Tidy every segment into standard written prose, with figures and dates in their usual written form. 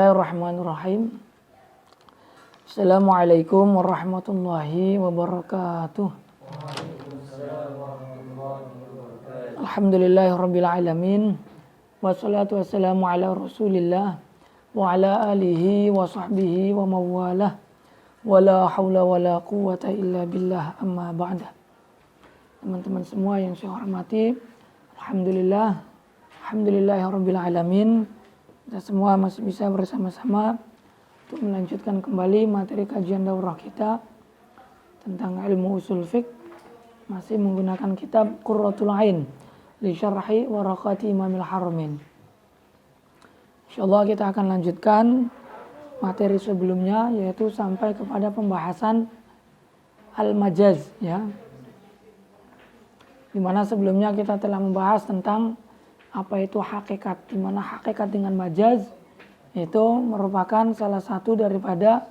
Bismillahirrahmanirrahim. Assalamualaikum warahmatullahi wabarakatuh. Alhamdulillahirabbil alamin. Wassalatu wassalamu ala Rasulillah wa ala alihi wa sahbihi wa mawalah. Wala haula wala quwata illa billah, amma ba'da. Teman-teman semua yang saya hormati, alhamdulillahirabbil alamin. Kita semua masih bisa bersama-sama untuk melanjutkan kembali materi kajian daurah kita tentang ilmu usul fiqh, masih menggunakan kitab Qurratul Ain li syarhi waraqati Imamil Haramain. Insyaallah kita akan lanjutkan materi sebelumnya, yaitu sampai kepada pembahasan al-majaz, ya. Di mana sebelumnya kita telah membahas tentang apa itu hakikat, di mana hakikat dengan majaz itu merupakan salah satu daripada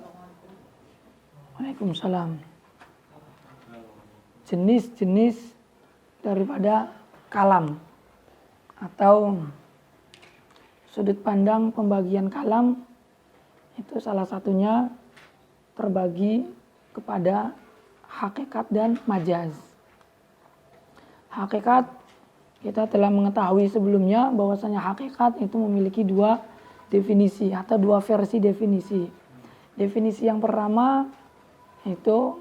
Waalaikumsalam, jenis-jenis daripada kalam atau sudut pandang pembagian kalam. Itu salah satunya terbagi kepada hakikat dan majaz. Hakikat, kita telah mengetahui sebelumnya bahwasanya hakikat itu memiliki dua definisi atau dua versi definisi. Definisi yang pertama itu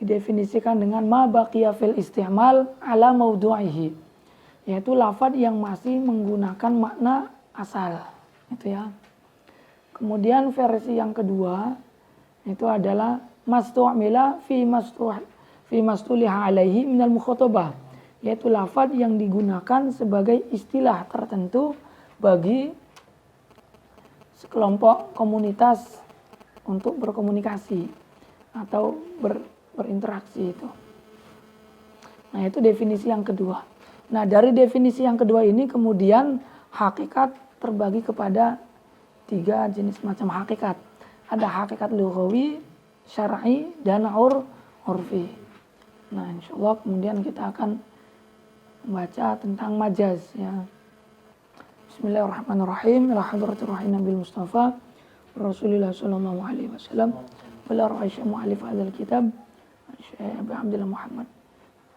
didefinisikan dengan ma baqiya fil isti'mal ala maudu'ihi, yaitu lafaz yang masih menggunakan makna asal, itu ya. Kemudian versi yang kedua itu adalah mastu'mila fi mastuliha alaihi minal mukhatabah, yaitu lafaz yang digunakan sebagai istilah tertentu bagi sekelompok komunitas untuk berkomunikasi atau berinteraksi itu. Nah, itu definisi yang kedua. Nah, dari definisi yang kedua ini kemudian hakikat terbagi kepada tiga jenis macam hakikat. Ada hakikat lughawi, syar'i, dan urfi. Nah, insyaallah kemudian kita akan membaca tentang majaz, ya. Bismillahirrahmanirrahim. Ila hadratir rahim Nabil Mustafa Rasulullah sallallahu alaihi wasallam wala ra'isya mu'alif hadzal kitab Syekh Abi Abdullah Muhammad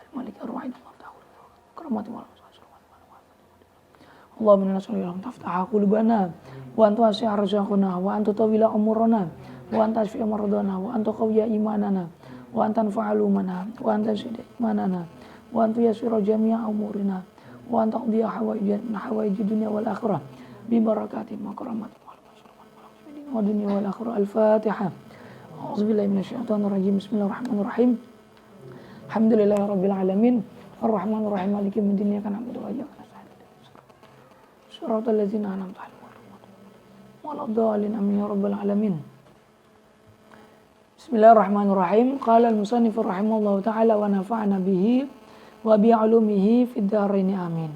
Al-Malik Ar-Ruhaid Allah ta'ala karamati wa Allahumma nas'aluka an taftaha qulubana wa an tuwasi'a arzaqana wa an tutawila umurana wa an tashfi'a maradana wa an tuqawwiya imanana wa an tanfa'a lumana wa an tazida imanana wa an tuyassira jami'a umurina wa an taqdiya hawaijid dunya wal akhirah bi barakati wa karamati wa dunya wal akhirah. Al-Fatihah. A'udzubillahi minasyaitonir rajim. Bismillahirrahmanirrahim. Alhamdulillahirabbil alamin. Arrahmanir rahim. Maliki yaumiddin. Iyyaka na'budu wa iyyaka nasta'in. Shiratal ladzina an'amta 'alaihim waladdallin. Amin ya rabbal alamin. Bismillahirrahmanirrahim. Qala al-musannif rahimahullahu ta'ala wa nafa'ana bihi wa bi'ulumihi fid dharain amin.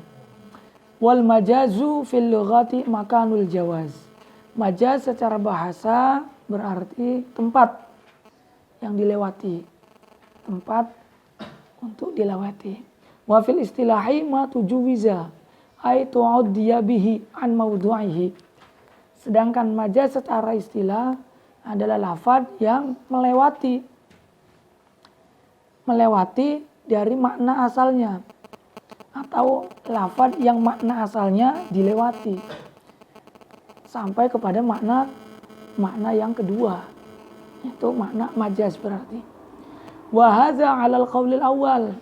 Wal majazu fil lughati makanul jawaz. Majaz secara bahasa berarti tempat yang dilewati, tempat untuk dilewati. Wa fil istilahi ma tujuwiza ay tu'addiya bihi an mawdu'ihi. Sedangkan majaz secara istilah adalah lafaz yang melewati dari makna asalnya, atau lafaz yang makna asalnya dilewati sampai kepada makna yang kedua, itu makna majaz berarti. Wa hadza 'alal qaulil awal.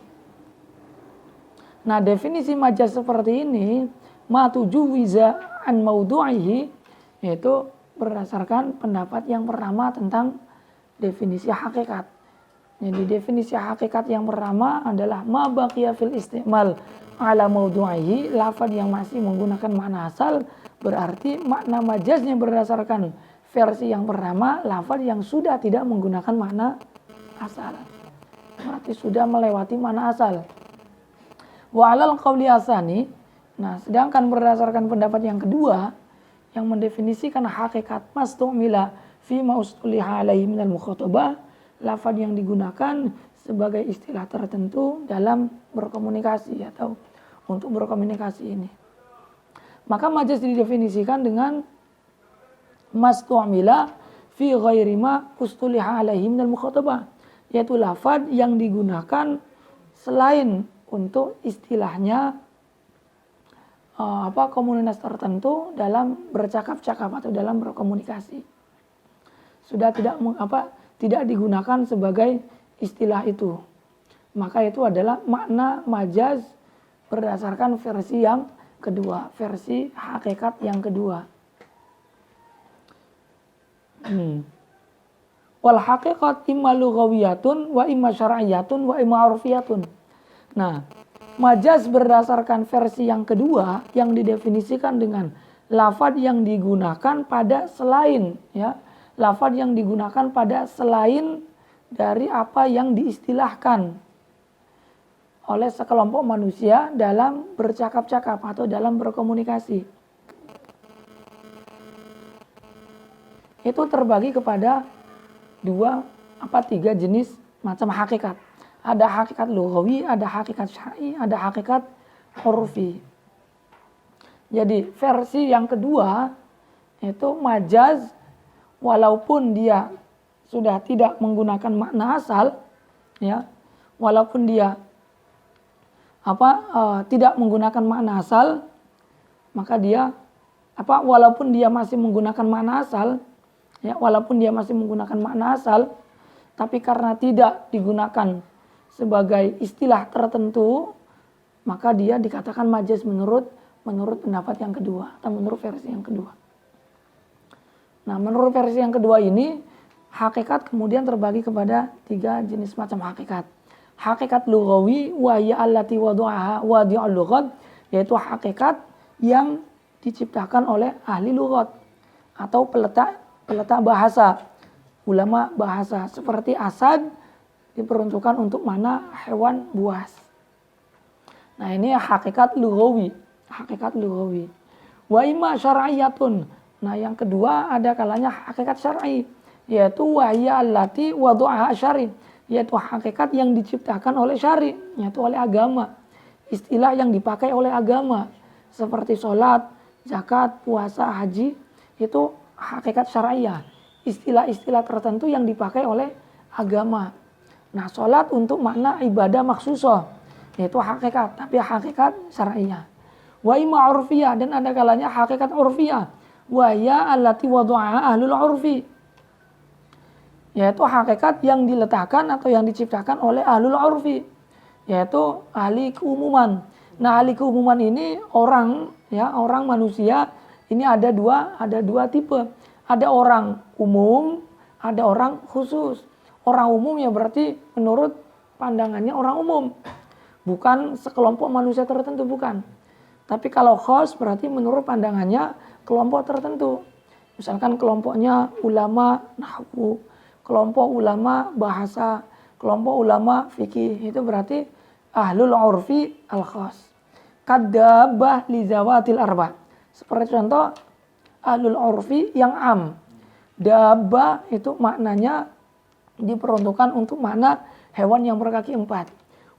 Nah, definisi majaz seperti ini ma tujuwiza an maudu'ihi, yaitu berdasarkan pendapat yang pertama tentang definisi hakikat. Jadi definisi hakikat yang pertama adalah ma baqiya fil isti'mal ala maudu'ihi, lafaz yang masih menggunakan makna asal, berarti makna majaznya berdasarkan versi yang pertama, lafaz yang sudah tidak menggunakan makna asal, berarti sudah melewati makna asal. Wa 'alal qauli asani. Nah, sedangkan berdasarkan pendapat yang kedua yang mendefinisikan hakikat mastu'mila fi ma ustuliha alaihi minal mukhatabah, lafaz yang digunakan sebagai istilah tertentu dalam berkomunikasi atau untuk berkomunikasi ini. Maka majaz didefinisikan dengan mastu'mila fi ghairi ma ustuliha alaihi minal mukhatabah, yaitu lafaz yang digunakan selain untuk istilahnya komunitas tertentu dalam bercakap-cakap atau dalam berkomunikasi. Sudah tidak digunakan sebagai istilah itu. Maka itu adalah makna majaz berdasarkan versi yang kedua, versi hakikat yang kedua. Wal haqiqat imma lughawiyatun wa imma syar'iyyatun wa imma 'urfiyatun. Nah, majaz berdasarkan versi yang kedua yang didefinisikan dengan lafaz yang digunakan pada selain, ya, lafaz yang digunakan pada selain dari apa yang diistilahkan oleh sekelompok manusia dalam bercakap-cakap atau dalam berkomunikasi. Itu terbagi kepada tiga jenis macam hakikat. Ada hakikat lughawi, ada hakikat syar'i, ada hakikat urfi. Jadi versi yang kedua itu majaz, walaupun dia sudah tidak menggunakan makna asal, ya, walaupun dia tidak menggunakan makna asal, maka dia walaupun dia masih menggunakan makna asal, ya, walaupun dia masih menggunakan makna asal, tapi karena tidak digunakan sebagai istilah tertentu, maka dia dikatakan majaz menurut pendapat yang kedua atau menurut versi yang kedua. Nah, menurut versi yang kedua ini, hakikat kemudian terbagi kepada tiga jenis macam hakikat. Hakikat lughawi wa hiya allati wada'aha wadi'ul lughat, yaitu hakikat yang diciptakan oleh ahli lughat atau peletak bahasa, ulama bahasa, seperti asad diperuntukkan untuk mana hewan buas. Nah, ini hakikat lughawi, hakikat lughawi. Wa imma syar'iyyatun. Nah, yang kedua ada kalanya hakikat syar'i, yaitu wa hiya allati wada'aha syar'i, yaitu hakikat yang diciptakan oleh syari, yaitu oleh agama. Istilah yang dipakai oleh agama seperti sholat, zakat, puasa, haji, itu hakikat syar'iyah. Istilah-istilah tertentu yang dipakai oleh agama. Nah, sholat untuk makna ibadah maksusah, yaitu hakikat, tapi hakikat syar'iyah. Wa imma 'urfiyah, dan ada kalanya hakikat 'urfiyah. Wa hiya allati wada'aha ahlul 'urfi, yaitu hakikat yang diletakkan atau yang diciptakan oleh ahlul 'urfi, yaitu ahli keumuman. Nah, ahli keumuman ini orang manusia ini ada dua tipe. Ada orang umum, ada orang khusus. Orang umum ya berarti menurut pandangannya orang umum, bukan sekelompok manusia tertentu, bukan. Tapi kalau khos berarti menurut pandangannya kelompok tertentu. Misalkan kelompoknya ulama nahwu, kelompok ulama bahasa, kelompok ulama fikih, itu berarti ahlul 'urfi al-khas. Kadzabah li zawatil arba. Seperti contoh ahlul 'urfi yang am. Dabah itu maknanya diperuntukkan untuk makna hewan yang berkaki empat.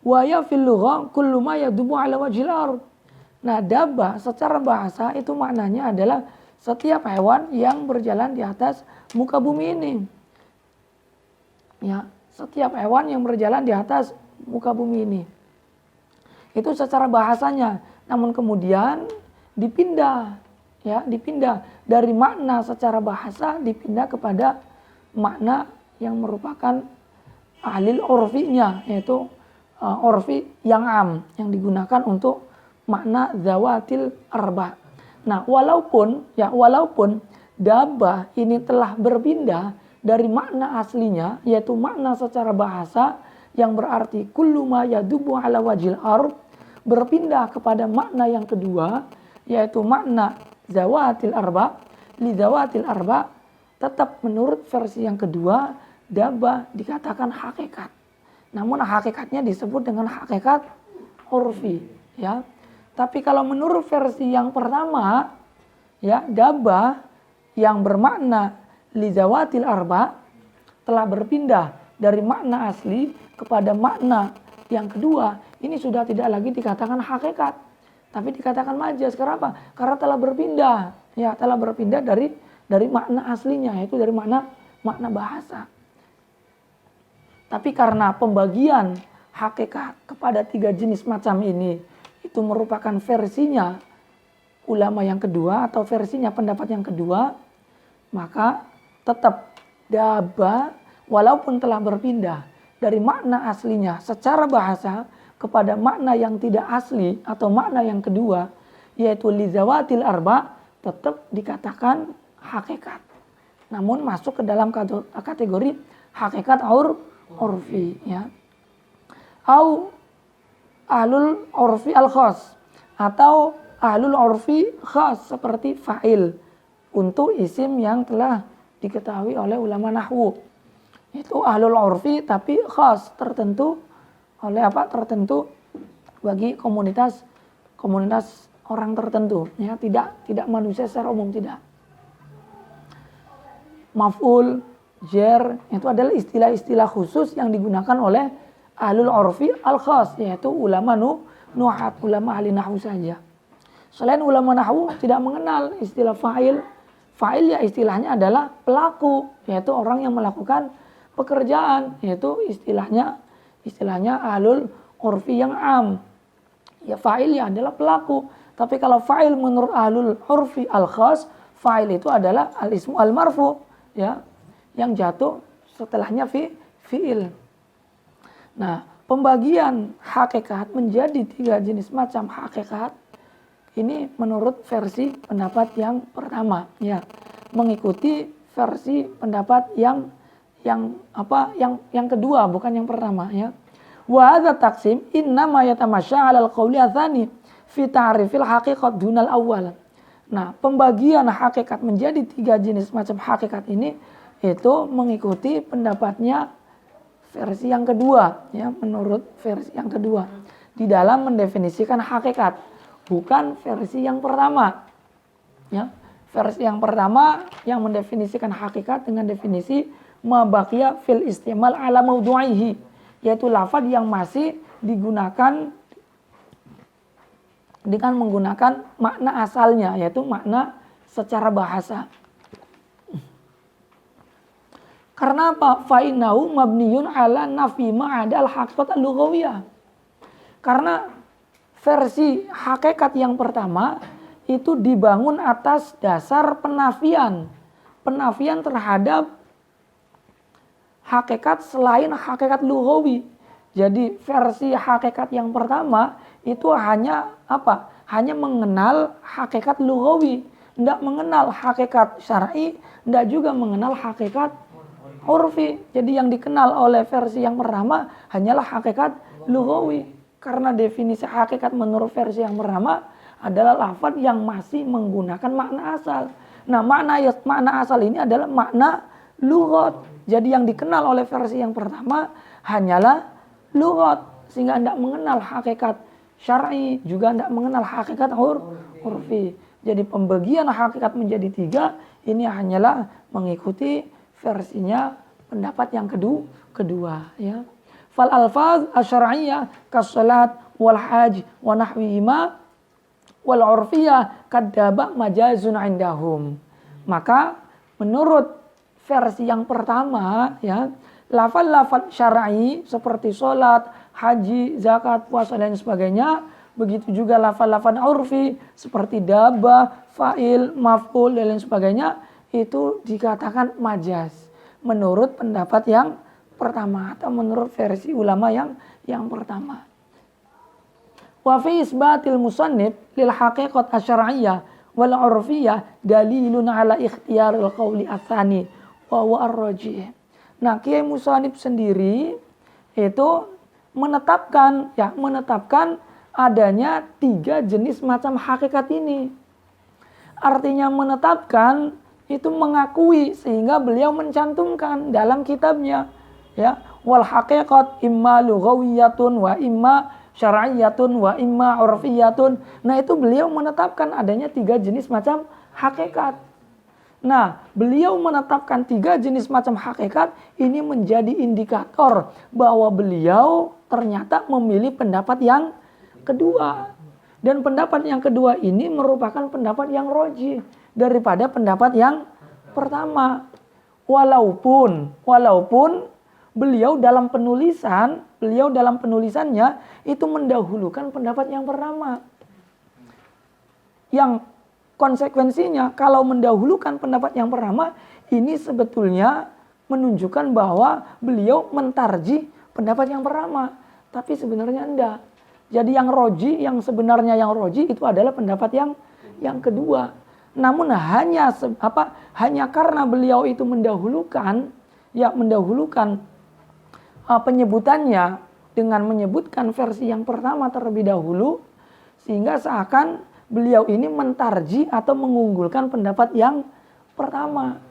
Wa ya fil lugha kullu ma yadubu ala wajhil ard. Nah, dabah secara bahasa itu maknanya adalah setiap hewan yang berjalan di atas muka bumi ini. Ya, setiap hewan yang berjalan di atas muka bumi ini. Itu secara bahasanya. Namun kemudian dipindah dari makna secara bahasa dipindah kepada makna yang merupakan ahlil urfinya, yaitu urfi yang am, yang digunakan untuk makna zawatil arba. Nah, walaupun dabah ini telah berpindah dari makna aslinya, yaitu makna secara bahasa yang berarti kullu ma yadubu ala wajhil ard, berpindah kepada makna yang kedua, yaitu makna zawatil arba, li zawatil arba, tetap menurut versi yang kedua dabah dikatakan hakikat. Namun hakikatnya disebut dengan hakikat urfi, ya. Tapi kalau menurut versi yang pertama, ya, dabah yang bermakna li zawatil arba telah berpindah dari makna asli kepada makna yang kedua, ini sudah tidak lagi dikatakan hakikat, tapi dikatakan majaz. Kenapa? Karena telah berpindah, ya, telah berpindah dari dari makna aslinya, yaitu dari makna bahasa. Tapi karena pembagian hakikat kepada 3 jenis macam ini itu merupakan versinya ulama yang kedua atau versinya pendapat yang kedua, maka tetap daba walaupun telah berpindah dari makna aslinya secara bahasa kepada makna yang tidak asli atau makna yang kedua, yaitu lizawatil arba, tetap dikatakan hakikat. Namun masuk ke dalam kategori hakikat urfi, ya. Au ahlul urfi al khas, atau ahlul urfi khas seperti fa'il untuk isim yang telah diketahui oleh ulama nahwu. Itu ahlul urfi tapi khas, tertentu oleh apa? Tertentu bagi komunitas orang tertentu, ya, tidak manusia secara umum, tidak. Maf'ul, jer, itu adalah istilah-istilah khusus yang digunakan oleh ahlul urfi al khas, yaitu ulama nuhat, ulama ahli nahwu saja. Selain ulama nahwu tidak mengenal istilah fa'il. Fa'il ya istilahnya adalah pelaku, yaitu orang yang melakukan pekerjaan, yaitu istilahnya ahlul urfi yang am. Ya, fa'il ya adalah pelaku. Tapi kalau fa'il menurut ahlul urfi al khas, fa'il itu adalah al-ismu al-marfu, ya, yang jatuh setelahnya fi'il. Nah, pembagian hakikat menjadi 3 jenis macam hakikat ini menurut versi pendapat yang pertama, ya, mengikuti versi pendapat yang kedua, bukan yang pertama, ya. Wa hadza taqsim innama yatamasya 'ala al-qawli ats-tsani fi ta'rifil haqiqat dunal awwal. Nah, pembagian hakikat menjadi 3 jenis macam hakikat ini itu mengikuti pendapatnya versi yang kedua, ya, menurut versi yang kedua di dalam mendefinisikan hakikat, bukan versi yang pertama, ya. Versi yang pertama yang mendefinisikan hakikat dengan definisi ma baqiya fil istimal ala mawdu'ihi, yaitu lafaz yang masih digunakan dengan menggunakan makna asalnya, yaitu makna secara bahasa. Karena apa? Fa'innahu mabniyun ala nafi ma'adal haqiqat al-lughawiyah. Karena versi hakikat yang pertama itu dibangun atas dasar penafian terhadap hakikat selain hakikat lughawi. Jadi versi hakikat yang pertama itu hanya apa? Hanya mengenal hakikat lughawi, tidak mengenal hakikat syar'i, tidak juga mengenal hakikat urfi. Jadi yang dikenal oleh versi yang pertama hanyalah hakikat lughawi. Karena definisi hakikat menurut versi yang pertama adalah lafaz yang masih menggunakan makna asal. Nah, makna asal ini adalah makna lughat. Jadi yang dikenal oleh versi yang pertama hanyalah lughat, sehingga tidak mengenal hakikat syar'i, juga tidak mengenal hakikat urfi. Jadi pembagian hakikat menjadi 3 ini hanyalah mengikuti versinya pendapat yang kedua, ya. Fal alfaz asy-syar'iyyah kas-salat wal hajj wa nahwihima wal 'urfiyyah kadzaba majazun 'indahum. Maka menurut versi yang pertama, ya, lafaz-lafaz syar'i seperti salat, haji, zakat, puasa dan sebagainya, begitu juga lafaz-lafaz urfi seperti dabah, fa'il, maf'ul dan lain sebagainya, itu dikatakan majaz menurut pendapat yang pertama atau menurut versi ulama yang pertama. Wa fi isbatil musannif lil haqiqat asy-syar'iyyah wal 'urfiyyah dalilun ala ikhtiyaril qawli ats-tsani wa huwa ar-rajih. Nah, Kiai Musannif sendiri itu menetapkan adanya 3 jenis macam hakikat ini. Artinya menetapkan itu mengakui, sehingga beliau mencantumkan dalam kitabnya, ya, wal haqiqat imma lughawiyatun wa imma syar'iyyatun wa imma 'urfiyyatun. Nah, itu beliau menetapkan adanya 3 jenis macam hakikat. Nah, beliau menetapkan 3 jenis macam hakikat ini menjadi indikator bahwa beliau ternyata memilih pendapat yang kedua. Dan pendapat yang kedua ini merupakan pendapat yang rajih daripada pendapat yang pertama. Walaupun beliau dalam penulisannya itu mendahulukan pendapat yang pertama. Yang konsekuensinya kalau mendahulukan pendapat yang pertama, ini sebetulnya menunjukkan bahwa beliau mentarjih pendapat yang pertama. Tapi sebenarnya enggak. Jadi yang sebenarnya yang roji itu adalah pendapat yang kedua. Namun hanya karena beliau itu mendahulukan penyebutannya dengan menyebutkan versi yang pertama terlebih dahulu, sehingga seakan beliau ini mentarji atau mengunggulkan pendapat yang pertama.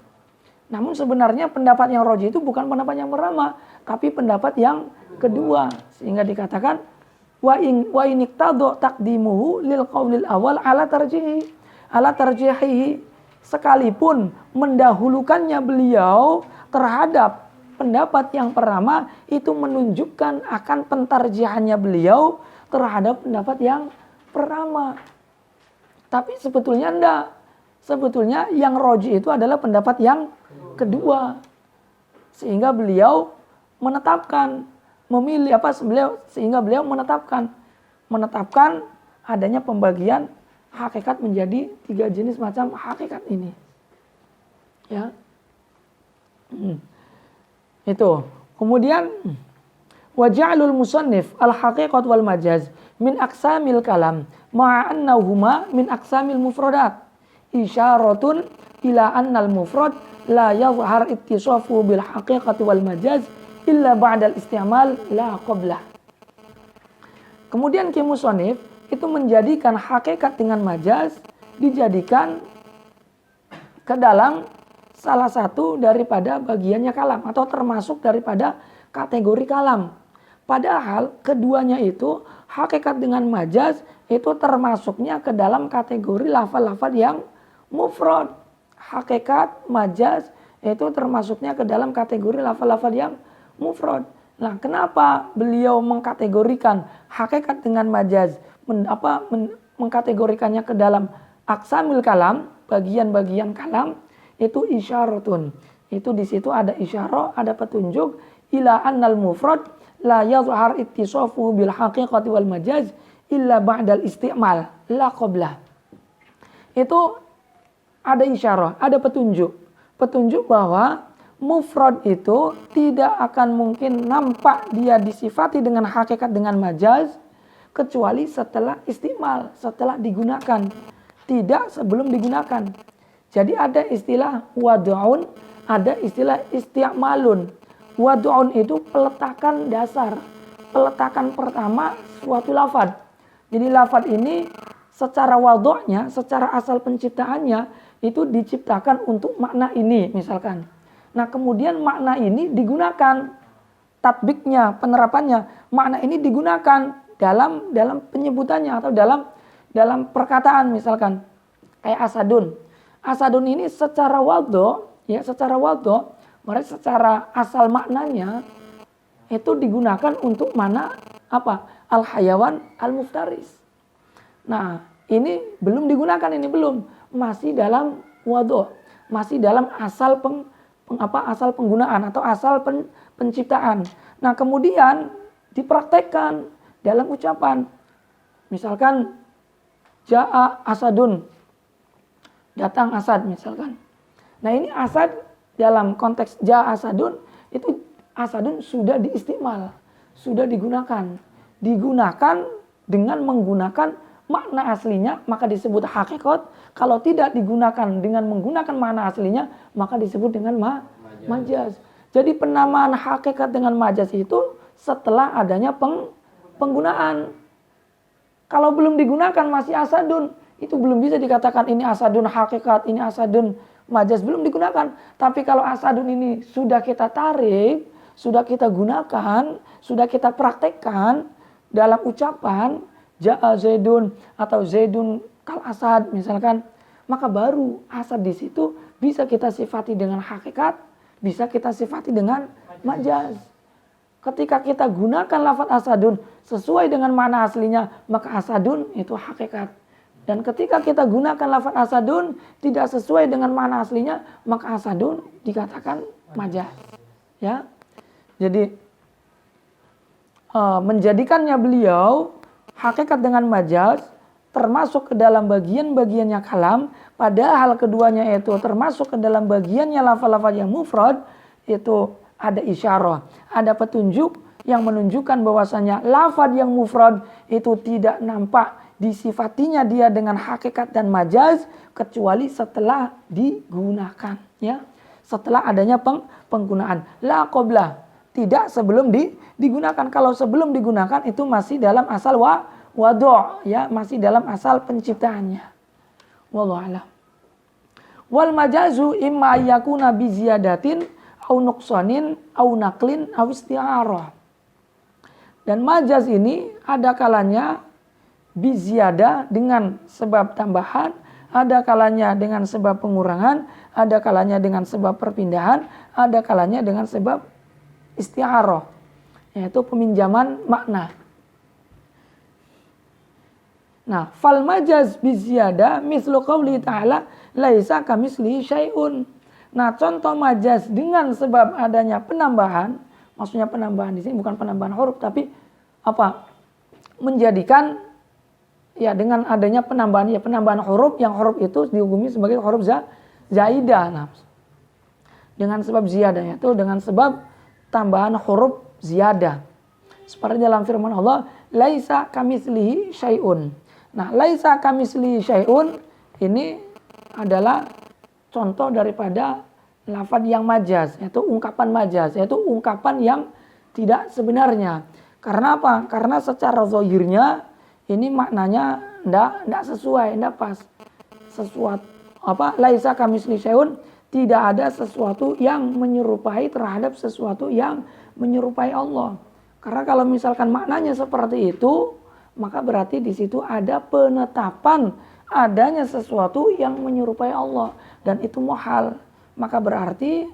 Namun sebenarnya pendapat yang roji itu bukan pendapat yang pertama, tapi pendapat yang kedua. Sehingga dikatakan wa in iqtadu taqdimuhu lil qaulil awal ala tarjihi, sekalipun mendahulukannya beliau terhadap pendapat yang pertama itu menunjukkan akan pentarjihannya beliau terhadap pendapat yang pertama. Tapi sebetulnya enggak. Sebetulnya yang roji itu adalah pendapat yang kedua. Sehingga beliau menetapkan adanya pembagian hakikat menjadi 3 jenis macam hakikat ini. Ya. Itu. Kemudian waja'alul musannif al-haqiqat wal majaz min aqsamil kalam ma'a annahuma min aqsamil mufradat isyaratun ila annal mufrad la yazhar ittisafu bil haqiqati wal majaz illa ba'dal isti'mal la qablah. Kemudian musannif itu menjadikan hakikat dengan majaz dijadikan ke dalam salah satu daripada bagiannya kalam atau termasuk daripada kategori kalam. Padahal keduanya itu hakikat dengan majaz itu termasuknya ke dalam kategori lafaz-lafaz yang mufrad. Hakikat majaz itu termasuknya ke dalam kategori lafaz-lafaz yang mufrad. Nah, kenapa beliau mengkategorikan hakikat dengan majaz mengkategorikannya ke dalam aqsamil kalam, bagian-bagian kalam, itu isyaratun. Itu di situ ada isyarah, ada petunjuk ila annal mufrad la yazhar ittisafu bil haqiqati wal majaz illa ba'dal isti'mal la qablah. Itu ada isyarah, ada petunjuk. Petunjuk bahwa mufrad itu tidak akan mungkin nampak dia disifati dengan hakikat dengan majaz kecuali setelah istimal, setelah digunakan, tidak sebelum digunakan. Jadi ada istilah wad'un, ada istilah isti'malun. Wad'un itu peletakan dasar, peletakan pertama suatu lafaz. Jadi lafaz ini secara wad'nya, secara asal penciptaannya itu diciptakan untuk makna ini misalkan. Nah, kemudian makna ini digunakan, tatbiknya, penerapannya, makna ini digunakan dalam penyebutannya atau dalam perkataan misalkan kayak asadun. Asadun ini secara wadho, mereka secara asal maknanya itu digunakan untuk mana apa? Al-hayawan al-muftaris. Nah, ini belum digunakan, ini belum, masih dalam wadho, masih dalam asal asal penggunaan atau asal penciptaan. Nah, kemudian dipraktekkan dalam ucapan. Misalkan ja'a asadun, datang asad misalkan. Nah, ini asad dalam konteks ja'a asadun, itu asadun sudah diistimal, sudah digunakan. Digunakan dengan menggunakan makna aslinya maka disebut hakikat. Kalau tidak digunakan dengan menggunakan makna aslinya maka disebut dengan majaz. Jadi penamaan hakikat dengan majaz itu setelah adanya penggunaan. Kalau belum digunakan masih asadun, itu belum bisa dikatakan ini asadun hakikat, ini asadun majaz, belum digunakan. Tapi kalau asadun ini sudah kita tarik, sudah kita gunakan, sudah kita praktekkan dalam ucapan ja'a zaidun atau zaidun kal asad misalkan, maka baru asad di situ bisa kita sifati dengan hakikat, bisa kita sifati dengan majaz. Ketika kita gunakan lafaz asadun sesuai dengan makna aslinya, maka asadun itu hakikat. Dan ketika kita gunakan lafaz asadun tidak sesuai dengan makna aslinya, maka asadun dikatakan majaz. Ya. Jadi menjadikannya beliau hakikat dengan majaz termasuk ke dalam bagian-bagiannya kalam, padahal keduanya itu termasuk ke dalam bagiannya lafaz-lafaz yang mufrad, itu ada isyarah, ada petunjuk yang menunjukkan bahwasanya lafaz yang mufrad itu tidak nampak disifatinya dia dengan hakikat dan majaz kecuali setelah digunakan, ya. Setelah adanya penggunaan. La qabla, tidak sebelum digunakan. Kalau sebelum digunakan itu masih dalam asal wado', ya, masih dalam asal penciptaannya. Wallahu a'lam. Wal majazu imma yakuna bi ziyadatin au nuqsanin au naqlin au isti'arah. Dan majaz ini ada kalanya biziada dengan sebab tambahan, ada kalanya dengan sebab pengurangan, ada kalanya dengan sebab perpindahan, ada kalanya dengan sebab isti'arah, yaitu peminjaman makna. Nah, fal majaz biziada mislu qauli ta'ala laisa kamislihi syai'un. Nah, contoh majaz dengan sebab adanya penambahan, maksudnya penambahan di sini bukan penambahan huruf tapi menjadikan, ya, dengan adanya penambahan huruf, yang huruf itu dihukumi sebagai huruf zaidah. Nah, dengan sebab ziyadah, yaitu dengan sebab tambahan huruf ziyadah. Seperti dalam firman Allah, laisa kamitslihi syai'un. Nah, laisa kamitslihi syai'un ini adalah contoh daripada lafaz yang majaz, yaitu ungkapan majaz, yaitu ungkapan yang tidak sebenarnya. Karena apa? Karena secara zahirnya ini maknanya enggak sesuai, enggak pas. Sesuatu laisa kamitslihi syai'un, tidak ada sesuatu yang menyerupai terhadap sesuatu yang menyerupai Allah. Karena kalau misalkan maknanya seperti itu, maka berarti di situ ada penetapan adanya sesuatu yang menyerupai Allah, dan itu muhal. Maka berarti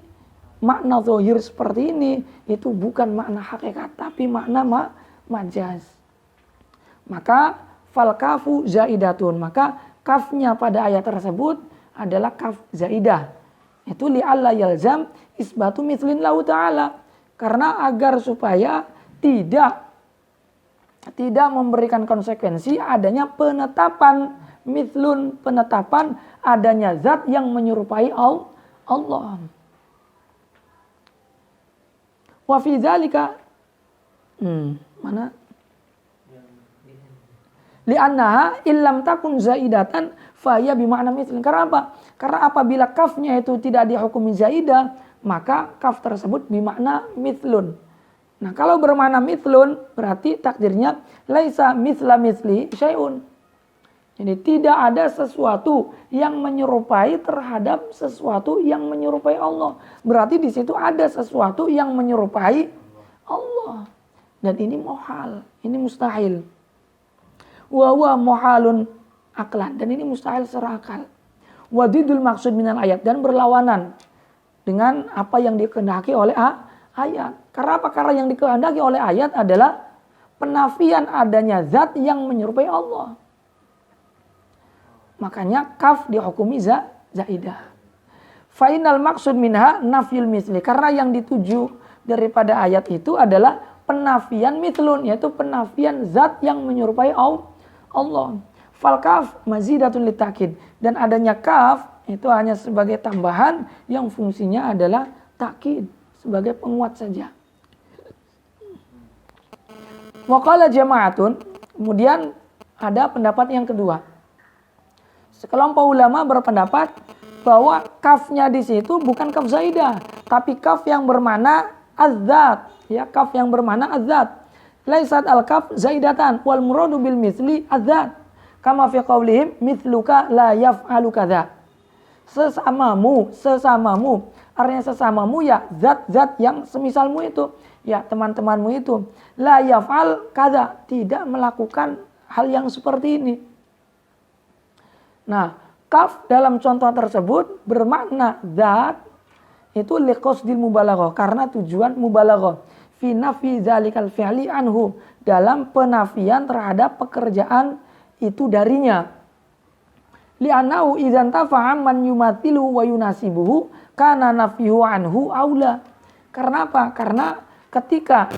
makna zahir seperti ini itu bukan makna hakikat tapi makna majaz. Maka fal kafu zaidatun, maka kafnya pada ayat tersebut adalah kaf zaidah. Itu li'alla yalzam isbatu mithlin lahu ta'ala, karena agar supaya tidak memberikan konsekuensi adanya penetapan mithlun, penetapan adanya zat yang menyerupai Allah. Wa fi dzalika mana? Li'annaha illam takun zaidatan fa hiya bi ma'na mithlin. Karena apa? Karena apabila kafnya itu tidak dihukumi zaidah, maka kaf tersebut bimakna mithlun. Nah, kalau bermakna mithlun berarti takdirnya laisa mithla mithli syai'un. Jadi tidak ada sesuatu yang menyerupai terhadap sesuatu yang menyerupai Allah. Berarti di situ ada sesuatu yang menyerupai Allah. Dan ini muhal, ini mustahil. Wa huwa muhalun aklan, dan ini mustahil secara akal. Wadidul maksud minal ayat, dan berlawanan dengan apa yang dikehendaki oleh ayat. Karena apa? Karena yang dikehendaki oleh ayat adalah penafian adanya zat yang menyerupai Allah. Makanya kaf dihukumi zaidah. Fainal maksud minha nafyul misli, karena yang dituju daripada ayat itu adalah penafian mithlun, yaitu penafian zat yang menyerupai Allah. Fal kaf mazidatun litakid, dan adanya kaf itu hanya sebagai tambahan yang fungsinya adalah takkid, sebagai penguat saja. Wa qala jama'atun, kemudian ada pendapat yang kedua. Sekelompok ulama berpendapat bahwa kafnya di situ bukan kaf zaidah, tapi kaf yang bermakna az-zat, ya, kaf yang bermakna az-zat. Laisat al-kaf zaidatan wal muradu bil mithli az-zat. Kama fi qaulihim mithluka la yaf'alu kadza. Sesamamu, artinya sesamamu ya zat-zat yang semisalmu itu, ya teman-temanmu itu. La yaf'al kadza, tidak melakukan hal yang seperti ini. Nah, kaf dalam contoh tersebut bermakna zat itu liqasdil mubalaghah, karena tujuan mubalaghah fi nafi zalikal fi'li anhu, dalam penafian terhadap pekerjaan itu darinya. li'annahu idzan tafa'a man yumathilu wa yunasibuhu kana nafyu anhu aula. Karena apa? Karena ketika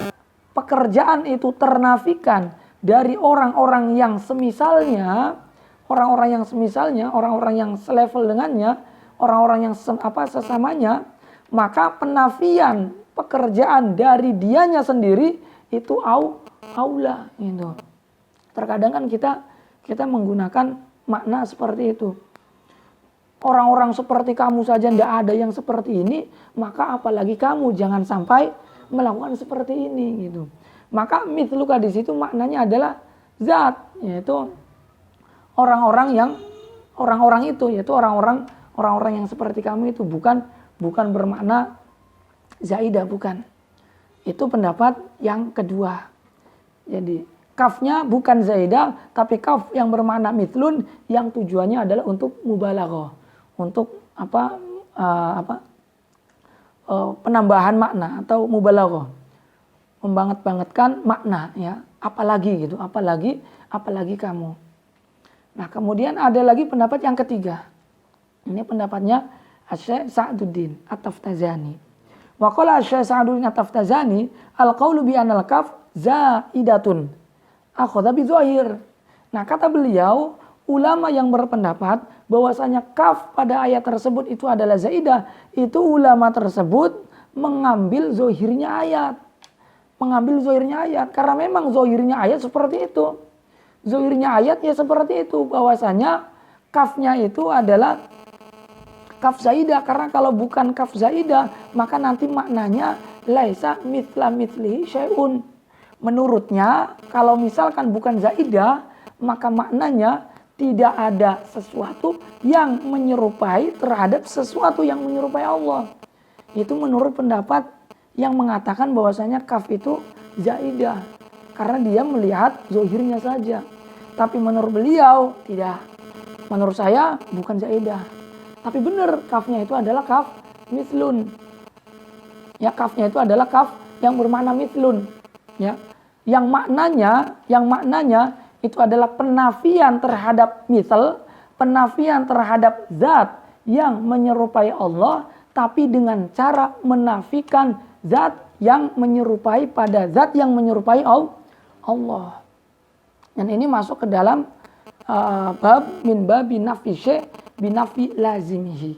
pekerjaan itu ternafikan dari orang-orang yang semisalnya, orang-orang yang selevel dengannya, orang-orang yang sesamanya, maka penafian pekerjaan dari dianya sendiri itu aula gitu. Terkadang kan kita menggunakan makna seperti itu. Orang-orang seperti kamu saja tidak ada yang seperti ini, maka apalagi kamu, jangan sampai melakukan seperti ini gitu. Maka mithluka di situ maknanya adalah zat, yaitu orang-orang yang seperti kamu itu bukan bermakna zaidah, bukan. Itu pendapat yang kedua. Jadi kafnya bukan zaidah, tapi kaf yang bermakna mithlun yang tujuannya adalah untuk mubalaghah, untuk penambahan makna atau mubalaghah, membanget-bangetkan makna ya, apalagi gitu, apalagi kamu. Nah, kemudian ada lagi pendapat yang ketiga. Ini pendapatnya Asy-Syaikh Sa'duddin At-Taftazani. Wa qala Asy-Syaikh Sa'duddin At-Taftazani al-qaulu bi anal kaf zaidatun akhadha bi dzahir. Nah, kata beliau, ulama yang berpendapat bahwasanya kaf pada ayat tersebut itu adalah zaidah, itu ulama tersebut mengambil zahirnya ayat. Karena memang zahirnya ayat seperti itu. Zahirnya ayat ya seperti itu, bahwasanya kafnya itu adalah kaf zaidah. Karena kalau bukan kaf zaidah, maka nanti maknanya laisa mithla mithlihi syai'un. Menurutnya, kalau misalkan bukan zaidah, maka maknanya tidak ada sesuatu yang menyerupai terhadap sesuatu yang menyerupai Allah. Itu menurut pendapat yang mengatakan bahwasanya kaf itu zaidah, karena dia melihat zahirnya saja. Tapi menurut beliau tidak. Menurut saya bukan zaidah. Tapi benar, kafnya itu adalah kaf mithlun. Ya, kafnya itu adalah kaf yang bermakna mithlun. Ya. Yang maknanya itu adalah penafian terhadap misal, penafian terhadap zat yang menyerupai Allah, tapi dengan cara menafikan zat yang menyerupai pada zat yang menyerupai Allah. Dan ini masuk ke dalam bab min babi nafi syai' binafi lazimihi.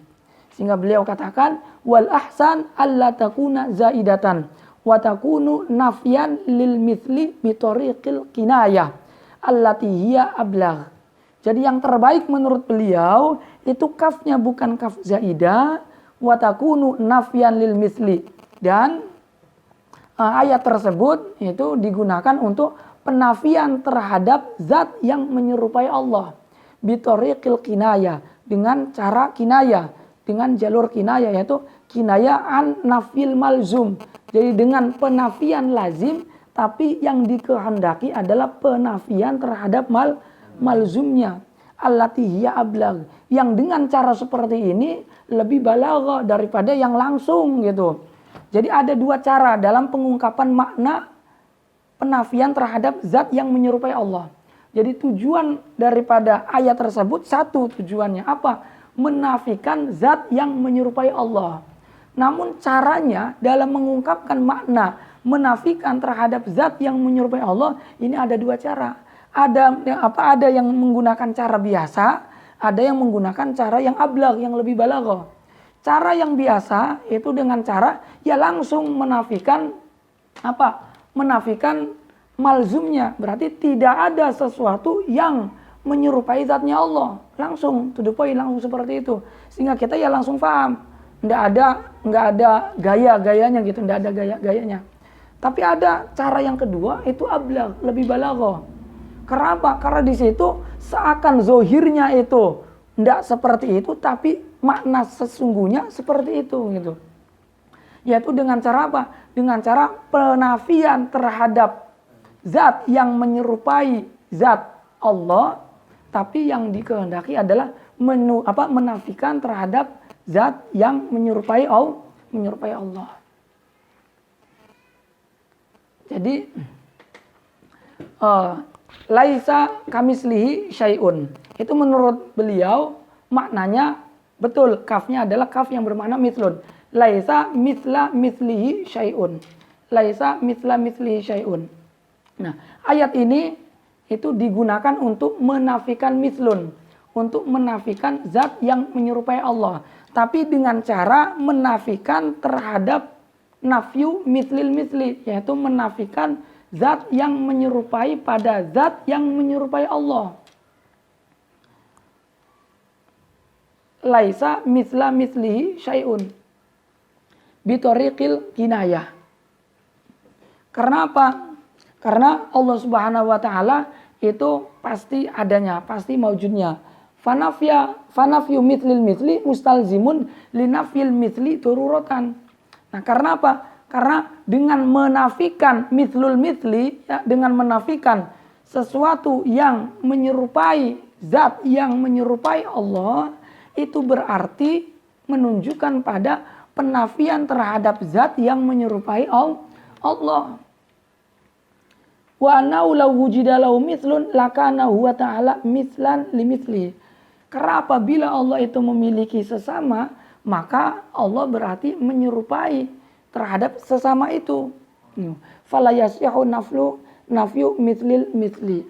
Sehingga beliau katakan wal ahsan alla takuna zaidatan wa takunu nafyan lil mithli bi tariqil kinayah allati hiya ablagh. Jadi yang terbaik menurut beliau itu kafnya bukan kaf zaidah, wa takunu nafyan lil mithli, dan ayat tersebut itu digunakan untuk penafian terhadap zat yang menyerupai Allah. Bitoriqil kinayah, dengan cara kinayah, dengan jalur kinayah, yaitu kinayah an nafil malzum. Jadi dengan penafian lazim, tapi yang dikehendaki adalah penafian terhadap malzumnya. Allati hiya ablagh, yang dengan cara seperti ini lebih balaghah daripada yang langsung gitu. Jadi ada dua cara dalam pengungkapan makna penafian terhadap zat yang menyerupai Allah. Jadi tujuan daripada ayat tersebut satu, tujuannya apa? Menafikan zat yang menyerupai Allah. Namun caranya dalam mengungkapkan makna menafikan terhadap zat yang menyerupai Allah, ini ada dua cara. Ada yang menggunakan cara biasa, ada yang menggunakan cara yang ablagh, yang lebih balaghah. Cara yang biasa itu dengan cara ya langsung menafikan menafikan malzumnya, berarti tidak ada sesuatu yang menyerupai zatnya Allah, langsung to the point, langsung seperti itu, sehingga kita ya langsung paham, nggak ada gaya-gayanya gitu, nggak ada gaya-gayanya. Tapi ada cara yang kedua, itu ablagh, lebih balaghah. Kenapa? Karena di situ seakan zohirnya itu nggak seperti itu, tapi makna sesungguhnya seperti itu gitu. Yaitu dengan cara apa? Dengan cara penafian terhadap zat yang menyerupai zat Allah, tapi yang dikehendaki adalah menafikan terhadap zat yang menyerupai Allah. Jadi laisa kamislihi syai'un. Itu menurut beliau maknanya betul, kafnya adalah kaf yang bermakna mithlun. Laisa mithla mithlihi syai'un. Laisa mithla mithlihi syai'un. Nah, ayat ini itu digunakan untuk menafikan mithlun, untuk menafikan zat yang menyerupai Allah, tapi dengan cara menafikan terhadap nafyu mithlil mithli, yaitu menafikan zat yang menyerupai pada zat yang menyerupai Allah. Laisa mithla mithlihi syai'un bitoriqil kinayah. Karena apa? Karena Allah Subhanahu wa taala itu pasti adanya, pasti maujudnya. Fanafyu mithlil mithli mustalzimun linafyil mithli dururatan. Nah, karena apa? Karena dengan menafikan mithlul mithli, ya, dengan menafikan sesuatu yang menyerupai zat yang menyerupai Allah, itu berarti menunjukkan pada penafian terhadap zat yang menyerupai Allah. Wa annahu law wujida lahu mithlun lakana huwa ta'ala mithlan limithli. Karena apabila Allah itu memiliki sesama, maka Allah berarti menyerupai terhadap sesama itu. Fala yasyahu nafyu mithlil mithli.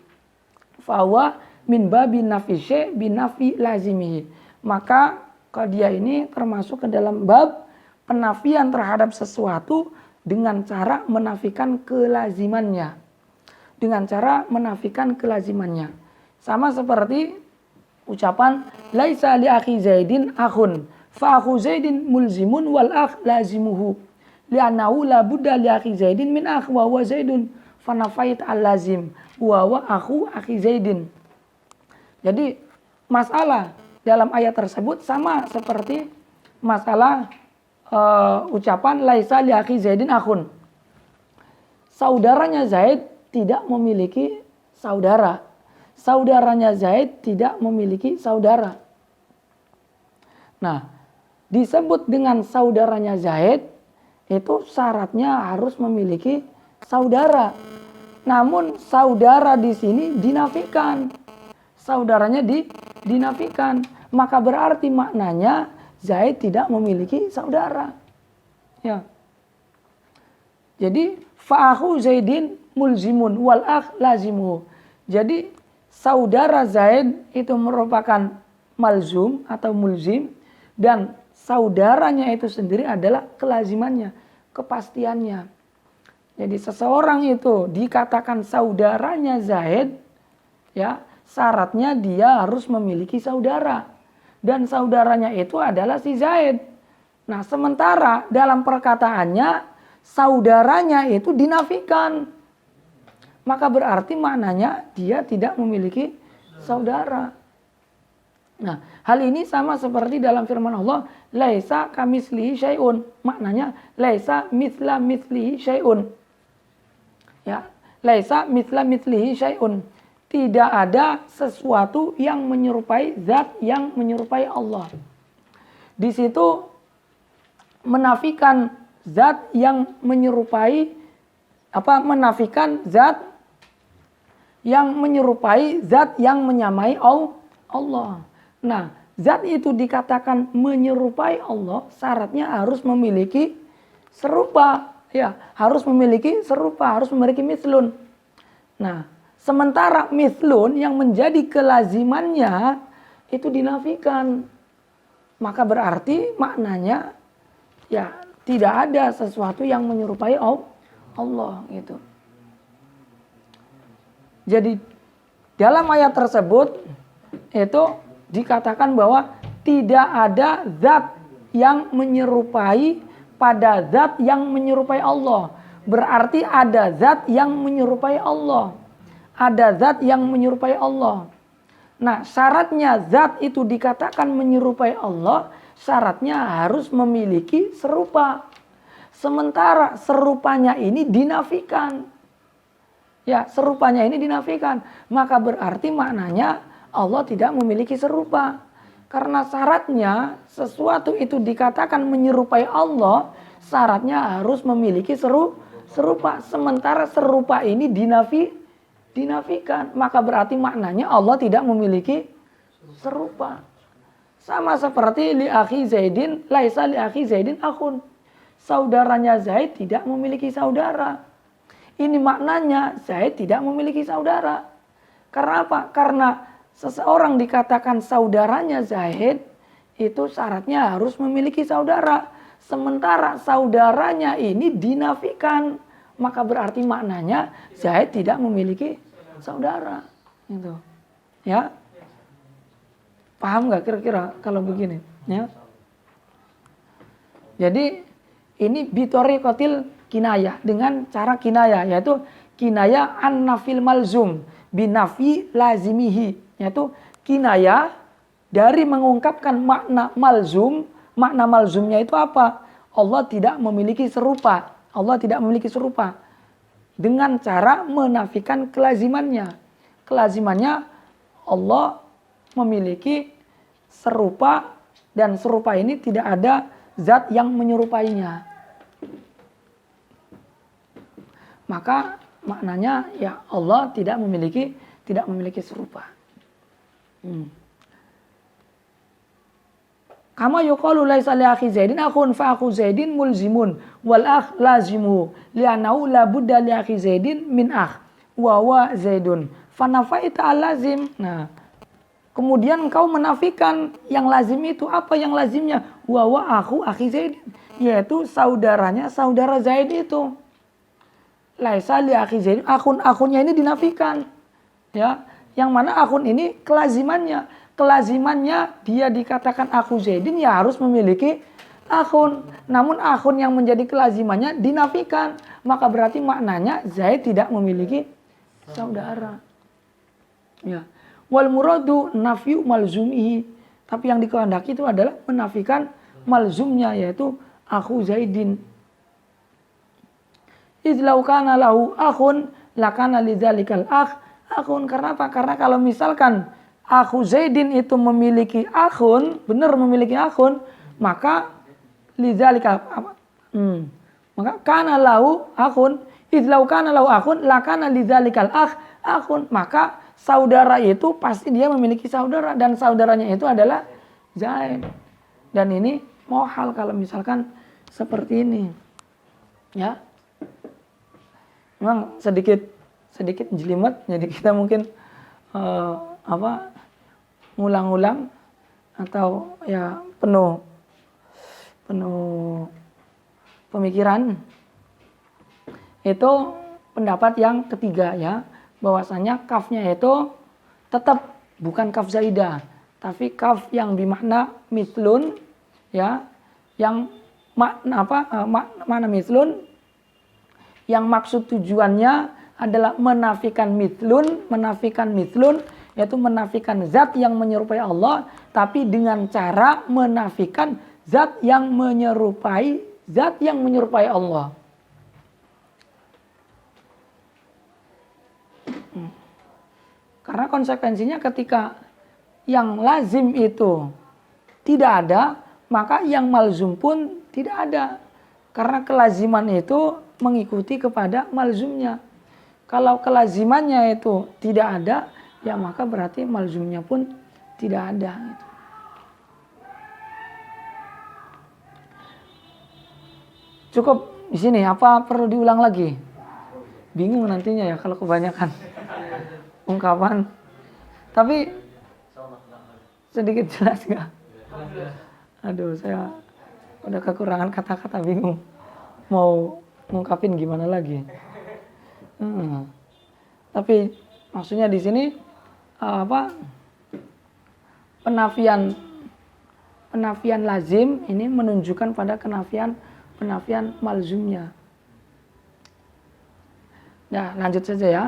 Fahuwa min babi nafi syai' binafi lazimihi. Maka dia ini termasuk ke dalam bab penafian terhadap sesuatu dengan cara menafikan kelazimannya. Dengan cara menafikan kelazimannya. Sama seperti ucapan laisa li akhi Zaidin akhun fa akhu Zaidin mulzimun wal akh lazimuhu li'annahu la budda li akhi Zaidin min akh wa huwa Zaidun fa nafait al lazim wa huwa akhu akhi Zaidin. Jadi masalah dalam ayat tersebut sama seperti masalah ucapan laisa li akhi Zaidin akhun. Saudaranya Zaid tidak memiliki saudara. Saudaranya Zaid tidak memiliki saudara. Nah, disebut dengan saudaranya Zaid itu syaratnya harus memiliki saudara. Namun saudara di sini dinafikan. Saudaranya dinafikan. Maka berarti maknanya Zaid tidak memiliki saudara. Ya. Jadi fa'ahu Zaidin mulzimun wal akh lazimuhu. Jadi saudara Zaid itu merupakan malzum atau mulzim dan saudaranya itu sendiri adalah kelazimannya, kepastiannya. Jadi seseorang itu dikatakan saudaranya Zaid, ya, syaratnya dia harus memiliki saudara dan saudaranya itu adalah si Zaid. Nah, sementara dalam perkataannya saudaranya itu dinafikan. Maka berarti maknanya dia tidak memiliki saudara. Nah, hal ini sama seperti dalam firman Allah, laisa kamislihi syai'un. Maknanya laisa mithla mithlihi syai'un. Ya, laisa mithla mithlihi syai'un. Tidak ada sesuatu yang menyerupai zat yang menyerupai Allah. Di situ menafikan zat yang menyerupai menafikan zat yang menyerupai zat yang menyamai Allah. Nah, zat itu dikatakan menyerupai Allah, syaratnya harus memiliki serupa, ya, harus memiliki serupa, harus memiliki mithlun. Nah, sementara mithlun yang menjadi kelazimannya itu dinafikan. Maka berarti maknanya ya tidak ada sesuatu yang menyerupai Allah gitu. Jadi dalam ayat tersebut itu dikatakan bahwa tidak ada zat yang menyerupai pada zat yang menyerupai Allah. Berarti ada zat yang menyerupai Allah. Ada zat yang menyerupai Allah. Nah, syaratnya zat itu dikatakan menyerupai Allah, syaratnya harus memiliki serupa. Sementara serupanya ini dinafikan. Ya, serupanya ini dinafikan. Maka berarti maknanya Allah tidak memiliki serupa. Karena syaratnya sesuatu itu dikatakan menyerupai Allah, syaratnya harus memiliki serupa. Sementara serupa ini dinafikan. Maka berarti maknanya Allah tidak memiliki serupa. Sama seperti li akhi Zaidin laisa li akhi Zaidin akhun. Saudaranya Zaid tidak memiliki saudara. Ini maknanya Zaid tidak memiliki saudara. Karena apa? Karena seseorang dikatakan saudaranya Zaid, itu syaratnya harus memiliki saudara. Sementara saudaranya ini dinafikan, maka berarti maknanya Zaid tidak memiliki saudara. Gitu. Ya, paham nggak kira-kira kalau begini? Ya. Jadi ini bitoriqatil kinayah, dengan cara kinayah, yaitu kinayah an nafil malzum binafi lazimihi, yaitu kinayah dari mengungkapkan makna malzum. Makna malzumnya itu apa? Allah tidak memiliki serupa. Allah tidak memiliki serupa. Dengan cara menafikan kelazimannya. Kelazimannya Allah memiliki serupa, dan serupa ini tidak ada zat yang menyerupainya. Maka maknanya ya Allah tidak memiliki serupa. Kama yuqalu laisa li akhi Zaidin akhun fa akhu Zaidin mulzimun wal akh lazimu li'annahu la budda li akhi Zaidin min akh wa huwa Zaidun fa nafaita al-lazim. Nah, kemudian engkau menafikan yang lazim itu. Apa yang lazimnya? Wa huwa akhi Zaidin, yaitu saudaranya saudara Zaid itu. Laisa li akhi Zaidin akhunnya ini dinafikan. Ya, yang mana akhun ini kelazimannya. Kelazimannya dia dikatakan akhu Zaidin ya harus memiliki akhun. Namun akhun yang menjadi kelazimannya dinafikan. Maka berarti maknanya Zaid tidak memiliki saudara. Ya. Wal muradu nafyu malzumihi. Tapi yang dikehendaki itu adalah menafikan malzumnya, yaitu akhu Zaidin. Idlau kana lahu akhun lakana lidzalikal akh akhun. Karena apa? Karena kalau misalkan akhu Zaidin itu memiliki akhun, benar memiliki akhun, maka lidzalika maka kana lahu akhun, idlau kana lahu akhun lakana lidzalikal akh akhun, maka saudara itu pasti dia memiliki saudara, dan saudaranya itu adalah Zaid. Dan ini mohal kalau misalkan seperti ini. Ya. Memang sedikit jelimet, jadi kita mungkin ngulang-ulang atau ya penuh pemikiran. Itu pendapat yang ketiga, ya, bahwasanya kafnya itu tetap bukan kaf zaidah, tapi kaf yang bermakna mislun, ya, yang makna makna mislun, yang maksud tujuannya adalah menafikan mislun, yaitu menafikan zat yang menyerupai Allah, tapi dengan cara menafikan zat yang menyerupai Allah. Karena konsekuensinya ketika yang lazim itu tidak ada, maka yang malzum pun tidak ada. Karena kelaziman itu mengikuti kepada malzumnya. Kalau kelazimannya itu tidak ada, ya maka berarti malzumnya pun tidak ada. Cukup di sini, apa perlu diulang lagi? Bingung nantinya ya kalau kebanyakan ungkapan. Tapi sedikit jelas nggak? Aduh, saya udah kekurangan kata-kata, bingung mau ngungkapin gimana lagi. Tapi maksudnya di sini penafian lazim ini menunjukkan pada penafian malzumnya. Nah, lanjut saja ya.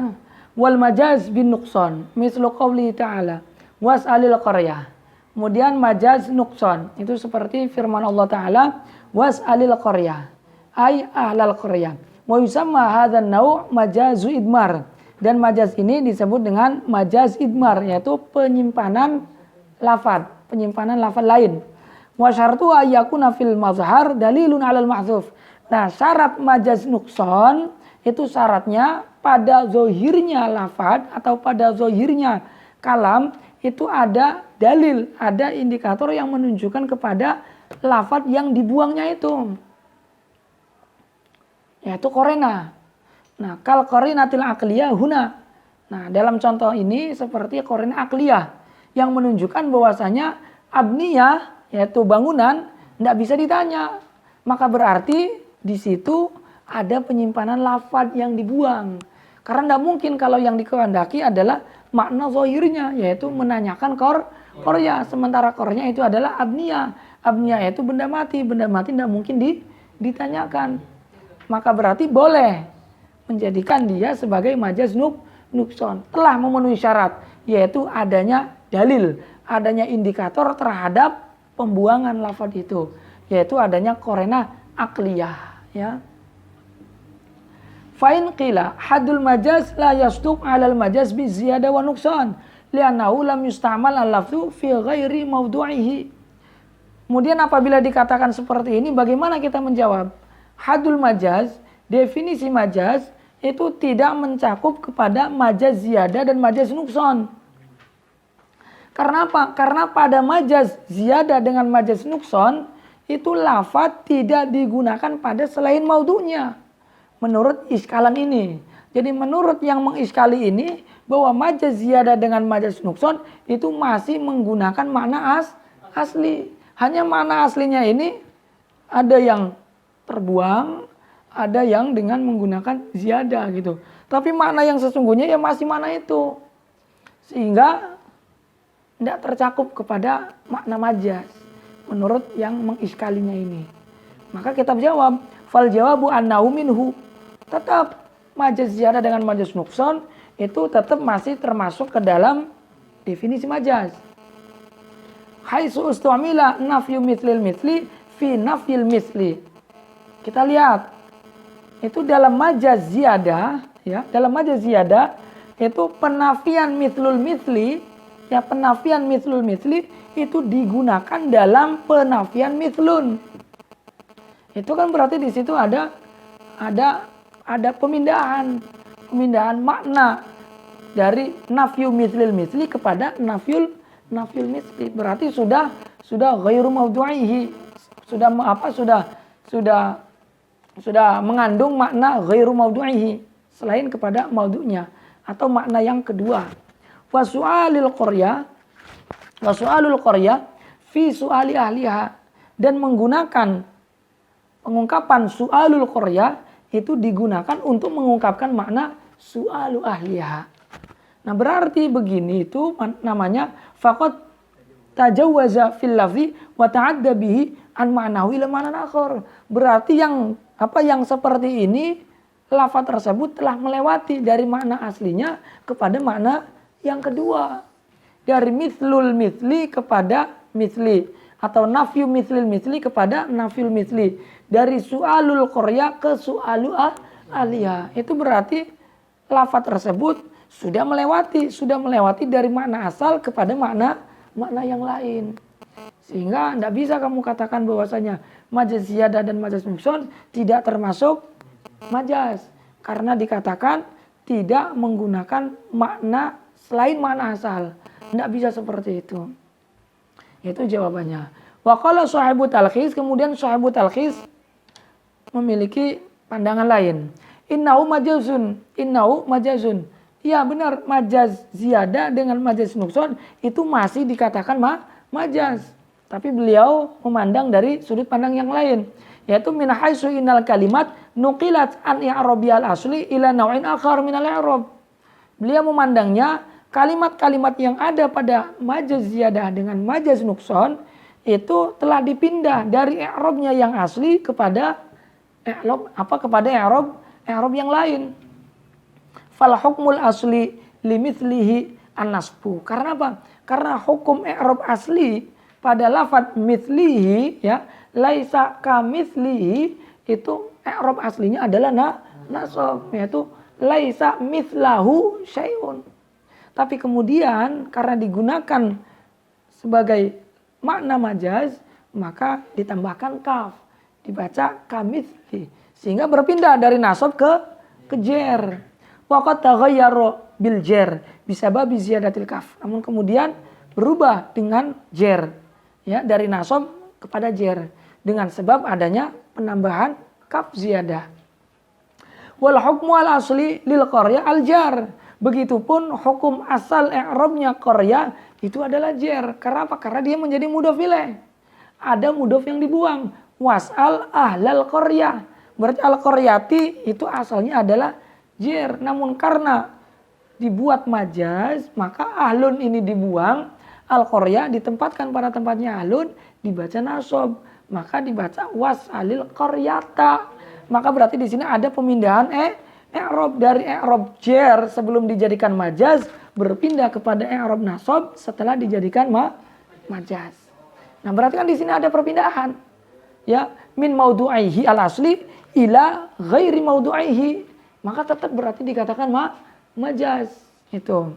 Wal majaz bin nuqsan mislu qouli ta'ala was'alil qaryah. Kemudian majaz nuqsan itu seperti firman Allah Ta'ala was'alil qaryah ay ahlal qaryah. Wa yusamma hadzal nau' majazu idmar. Dan majaz ini disebut dengan majaz idmar, yaitu penyimpanan lafaz lain. Wa syartu ayyakuna fil mazhar dalilun 'alal mahdzuf. Nah, syarat majaz nuqsan itu syaratnya pada zohirnya lafaz atau pada zohirnya kalam itu ada dalil, ada indikator yang menunjukkan kepada lafadz yang dibuangnya itu, yaitu korena. Nah, kal qarinatil aqliyah huna. Nah, dalam contoh ini seperti korena aqliyah yang menunjukkan bahwasanya abniyah, yaitu bangunan, tidak bisa ditanya. Maka berarti di situ ada penyimpanan lafadz yang dibuang. Karena tidak mungkin kalau yang dikehendaki adalah makna zahirnya, yaitu menanyakan korya. Sementara kornya itu adalah abniyah. Abniyah itu benda mati tidak mungkin ditanyakan. Maka berarti boleh menjadikan dia sebagai majaz nukson. Telah memenuhi syarat, yaitu adanya dalil, adanya indikator terhadap pembuangan lafadz itu, yaitu adanya korena akliyah. Ya. Fa'in qila hadul majaz la yasduq 'alal majaz bi ziyadah wa nukson li'annahu lam yusta'mal al-lafzu fi ghairi mawdu'ihi. Kemudian apabila dikatakan seperti ini, bagaimana kita menjawab? Hadul majaz, definisi majaz itu tidak mencakup kepada majaz ziyadah dan majaz nukson. Karena apa? Karena pada majaz ziyadah dengan majaz nukson itu lafadz tidak digunakan pada selain maudhu'nya. Menurut iskalan ini. Jadi menurut yang mengiskali ini bahwa majaz ziyadah dengan majaz nukson itu masih menggunakan makna asli. Hanya makna aslinya ini ada yang terbuang, ada yang dengan menggunakan ziyadah gitu. Tapi makna yang sesungguhnya ya masih makna itu. Sehingga tidak tercakup kepada makna majaz menurut yang mengiskalinya ini. Maka kita jawab, fal jawabu annahu minhu. Tetap majaz ziyadah dengan majaz nukson itu tetap masih termasuk ke dalam definisi majaz. Haitsu ustamila nafyu mithlil mithli fi nafyil mithli. Kita lihat itu dalam majaz ziyadah, ya, dalam majaz ziyadah itu penafian mithlul mithli, ya, penafian mithlul mithli itu digunakan dalam penafian mithlun. Itu kan berarti di situ ada pemindahan makna dari nafyu mithlil mithli kepada nafyul mithli. Berarti sudah ghairu mawdu'ihi, sudah mengandung makna ghairu mawdu'ihi selain kepada maudhu'nya atau makna yang kedua. Wa su'alul qaryah fi su'ali ahliha, dan menggunakan pengungkapan su'alul qaryah itu digunakan untuk mengungkapkan makna su'alu ahliha. Nah, berarti begini itu namanya faqad tajawwaza fil lafzi wa ta'adda bihi an ma'nahu ila ma'nan akhar. Berarti yang seperti ini lafaz tersebut telah melewati dari makna aslinya kepada makna yang kedua. Dari mithlul mithli kepada mithli, atau nafyu mithlil mithli kepada nafyul mithli. Dari su'alul qaryah ke su'alu ahliha. Itu berarti lafaz tersebut sudah melewati dari makna asal kepada makna yang lain. Sehingga tidak bisa kamu katakan bahwasanya majaz ziyadah dan majaz nukson tidak termasuk majaz, karena dikatakan tidak menggunakan makna selain makna asal. Tidak bisa seperti itu. Itu jawabannya. Wa qala sahibu talkhis, kemudian sahibu talkhis memiliki pandangan lain. Innahu majazun. Ya benar, majaz ziyadah dengan majaz nukson itu masih dikatakan majaz. Tapi beliau memandang dari sudut pandang yang lain, yaitu min haitsu innal kalimat nuqilat an i'rabiyal asli ila naw'in akhar minal i'rab. Beliau memandangnya kalimat-kalimat yang ada pada majaz ziyadah dengan majaz nukson itu telah dipindah dari i'rabnya yang asli kepada i'rab yang lain. Fal hukmul asli limithlihi an-nasbu. Karena apa? Karena hukum i'rab asli pada lafaz mithlihi, ya, laisa kamithlihi, itu i'rab aslinya adalah nasab, yaitu laisa mithlahu syai'un. Tapi kemudian karena digunakan sebagai makna majaz, maka ditambahkan kaf, dibaca kamithli, sehingga berpindah dari nasab ke jer. Wa qad taghayyara bil jar bisababi ziyadatil kaf. Namun kemudian berubah dengan jer, ya, dari nasab kepada jer dengan sebab adanya penambahan kaf ziyadah. Wal hukmu al asli lil qarya al jar. Begitupun hukum asal i'rabnya qarya itu adalah jer. Karena apa? Karena dia menjadi mudhof ilaih. Ada mudhof yang dibuang. Was'al ahlal qarya. Berarti al qaryati itu asalnya adalah jer. Namun karena dibuat majaz, maka ahlun ini dibuang, al qarya ditempatkan pada tempatnya ahlun, dibaca nasab, maka dibaca was'alil qaryata. Maka berarti di sini ada pemindahan i'rab dari i'rab jer sebelum dijadikan majaz berpindah kepada i'rab nasab setelah dijadikan majaz. Nah, berarti kan di sini ada perpindahan. Ya, min maudu'ihi al asli ila ghairi maudu'ihi. Maka tetap berarti dikatakan majaz itu.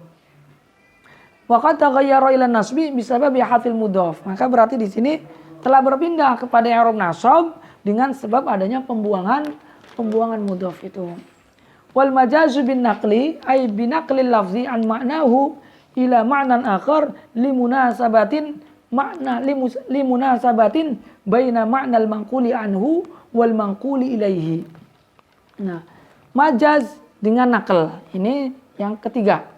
Wa qad taghayyara ila nasbi bisababi hafil mudhaf. Maka berarti di sini telah berpindah kepada i'rab nasab dengan sebab adanya pembuangan mudhaf itu. Wal majazu bin naqli ay binaqlil lafzi an ma'nahu ila ma'nan akhar limunasabatin baina ma'nal manquli anhu wal manquli ilaihi. Nah, majaz dengan naql ini yang ketiga.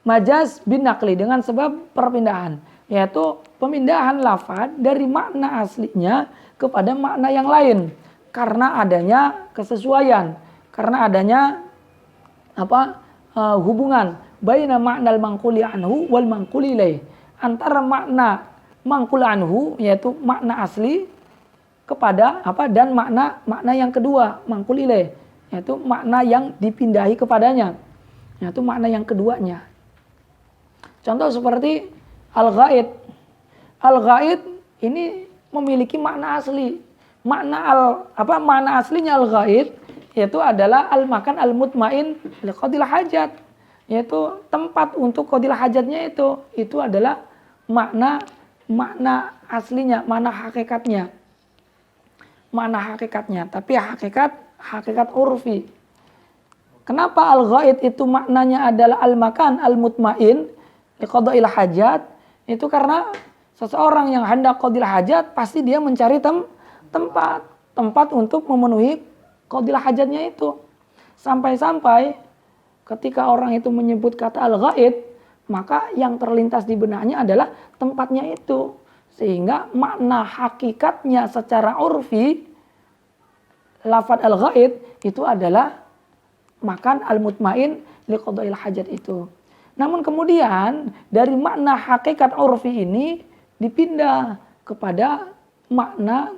Majaz bin naqli dengan sebab perpindahan, yaitu pemindahan lafaz dari makna aslinya kepada makna yang lain karena adanya kesesuaian, karena adanya hubungan baina ma'nal manquli anhu wal manquli ilaih, antara makna manqul anhu yaitu makna asli kepada dan makna yang kedua manqul ilaih yaitu makna yang dipindahi kepadanya, yaitu makna yang keduanya. Contoh seperti al-ghaid. Al-ghaid ini memiliki makna asli. Makna aslinya al-ghaid yaitu adalah al-makan al-mutmain li qadil hajat, yaitu tempat untuk qadil hajatnya itu adalah makna aslinya, makna hakikatnya. Tapi hakikat urfi. Kenapa al-ghaid itu maknanya adalah al-makan al-mutmain li qadil hajat? Itu karena seseorang yang hendak qadil hajat pasti dia mencari tempat untuk memenuhi qadil hajatnya itu. Sampai-sampai ketika orang itu menyebut kata al-ghaid, maka yang terlintas di benaknya adalah tempatnya itu. Sehingga makna hakikatnya secara urfi lafaz al-ghaid itu adalah makan al-mutmain li qadil hajat itu. Namun kemudian dari makna hakikat urfi ini dipindah kepada makna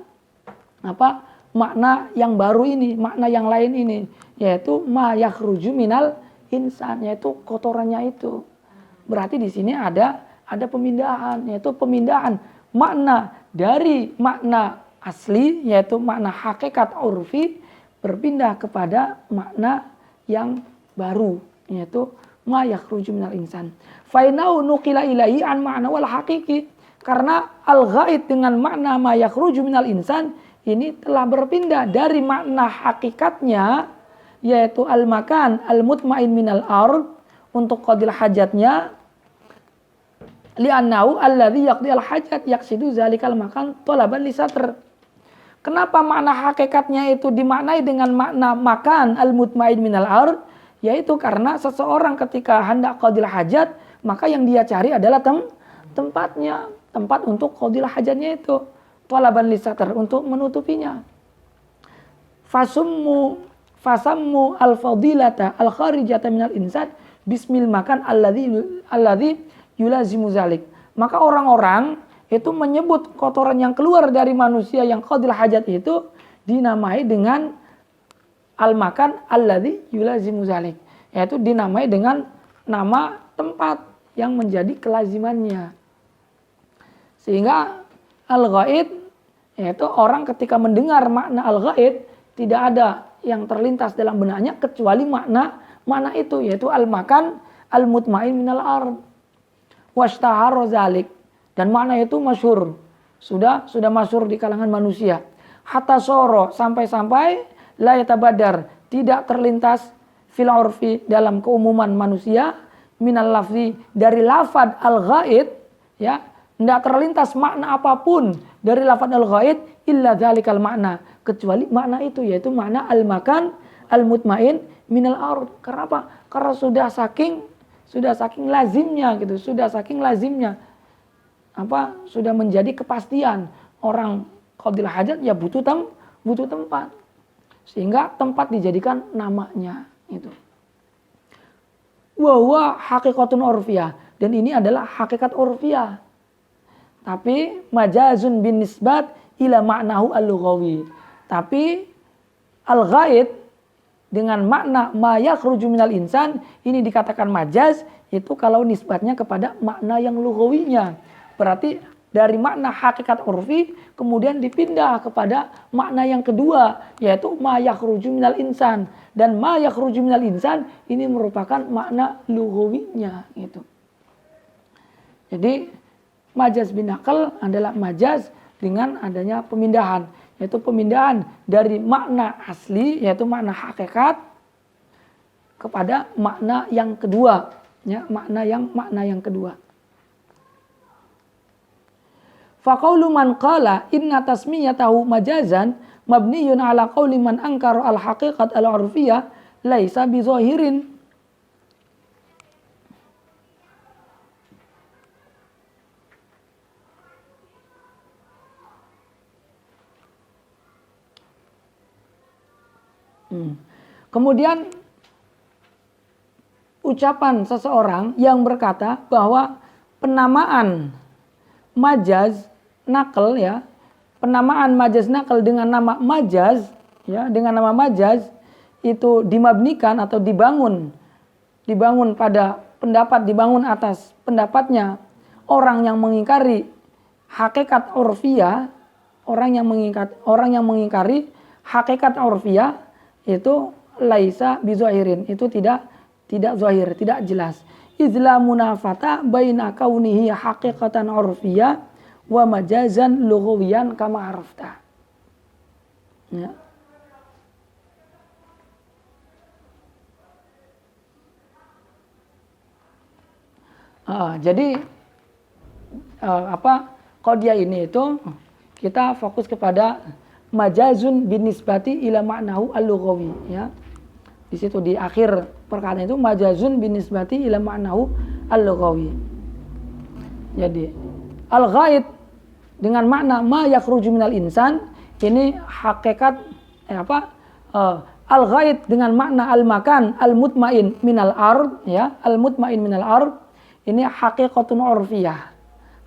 yang baru ini, makna yang lain ini, yaitu ma yakhruju minal insan, yaitu kotorannya itu. Berarti di sini ada pemindahan, yaitu pemindahan makna dari makna asli, yaitu makna hakikat urfi, berpindah kepada makna yang baru, yaitu ma yakhruju minal insan. Fa innahu nuqila ilaihi an ma'na wal haqiqi. Karena al-ghaid dengan makna ma yakhruju minal insan ini telah berpindah dari makna hakikatnya, yaitu al-makan al-mutmain minal ard untuk qadil hajatnya, li'annahu alladhi yaqdi al-hajat yaqsidu zalikal makan talaban li satr. Kenapa makna hakikatnya itu dimaknai dengan makna makan al-mutmain minal ard? Yaitu karena seseorang ketika hendak qadil hajat, maka yang dia cari adalah tempat untuk qadil hajatnya itu, talaban li satr, untuk menutupinya. Fasammu al-fadilata al-kharijata minal insan bismil makan alladhi yulazimu zalik. Maka orang-orang itu menyebut kotoran yang keluar dari manusia yang qadil hajat itu dinamai dengan al-makan alladhi yulazimu zalik, yaitu dinamai dengan nama tempat yang menjadi kelazimannya. Sehingga al-ghaid, yaitu orang ketika mendengar makna al-ghaid tidak ada yang terlintas dalam benaknya kecuali makna itu, yaitu al-makan al-mutmain minal ard. Washtahara zalik, dan makna itu masyhur, sudah masyhur di kalangan manusia. Hatta soro, sampai la yatabadar, tidak terlintas fil urfi, dalam keumuman manusia, minal lafzi, dari lafad al-ghaid, ya, tidak terlintas makna apapun dari lafaz al-ghaid illa dzalikal makna, kecuali makna itu, yaitu makna al-makan al-mutmain minal ard. Kenapa? Karena sudah saking lazimnya gitu, sudah saking lazimnya sudah menjadi kepastian orang qadil hajat ya butuh tempat, sehingga tempat dijadikan namanya itu. Wa huwa haqiqatun urfiyah, dan ini adalah hakikat urfiyah. Tapi majazun bin nisbat ila ma'nahu al-lughawi. Tapi al-ghaid dengan makna ma yakhruju minal insan ini dikatakan majaz itu kalau nisbatnya kepada makna yang lughawinya. Berarti dari makna hakikat urfi kemudian dipindah kepada makna yang kedua, yaitu ma yakhruju minal insan. Dan ma yakhruju minal insan ini merupakan makna lughawinya gitu. Jadi majaz bin naql adalah majaz dengan adanya pemindahan, yaitu pemindahan dari makna asli yaitu makna hakikat kepada makna yang kedua, ya, makna yang kedua. Faqaulu man qala inna tasmiyatahu majazan mabniyun ala qauli man ankara al-haqiqat al-urfiyah laisa bizahirin. Kemudian ucapan seseorang yang berkata bahwa penamaan majaz naql, ya, penamaan majaz naql dengan nama majaz, ya, dengan nama majaz itu dimabnikan atau dibangun pada pendapat, dibangun atas pendapatnya orang yang mengingkari hakikat urfiyah, orang yang mengingkari hakikat urfiyah itu laisa bizahirin, itu tidak zahir, tidak jelas. Izla munafata baina kaunihi haqiqatan urfiyah wa majazan lughawiyan kama arafta. Ya. Jadi qadiyah ini itu kita fokus kepada majazun bin nisbati ila ma'nahu al-lughawi, ya. Di situ di akhir perkataan itu majazun bin nisbati ila ma'nahu al-lughawi. Jadi al-ghaid dengan makna ma yakhruju minal insan ini hakikat al-ghaid dengan makna al-makan al-mutmain minal ard, ya, al-mutmain minal ard ini haqiqatun urfiyah.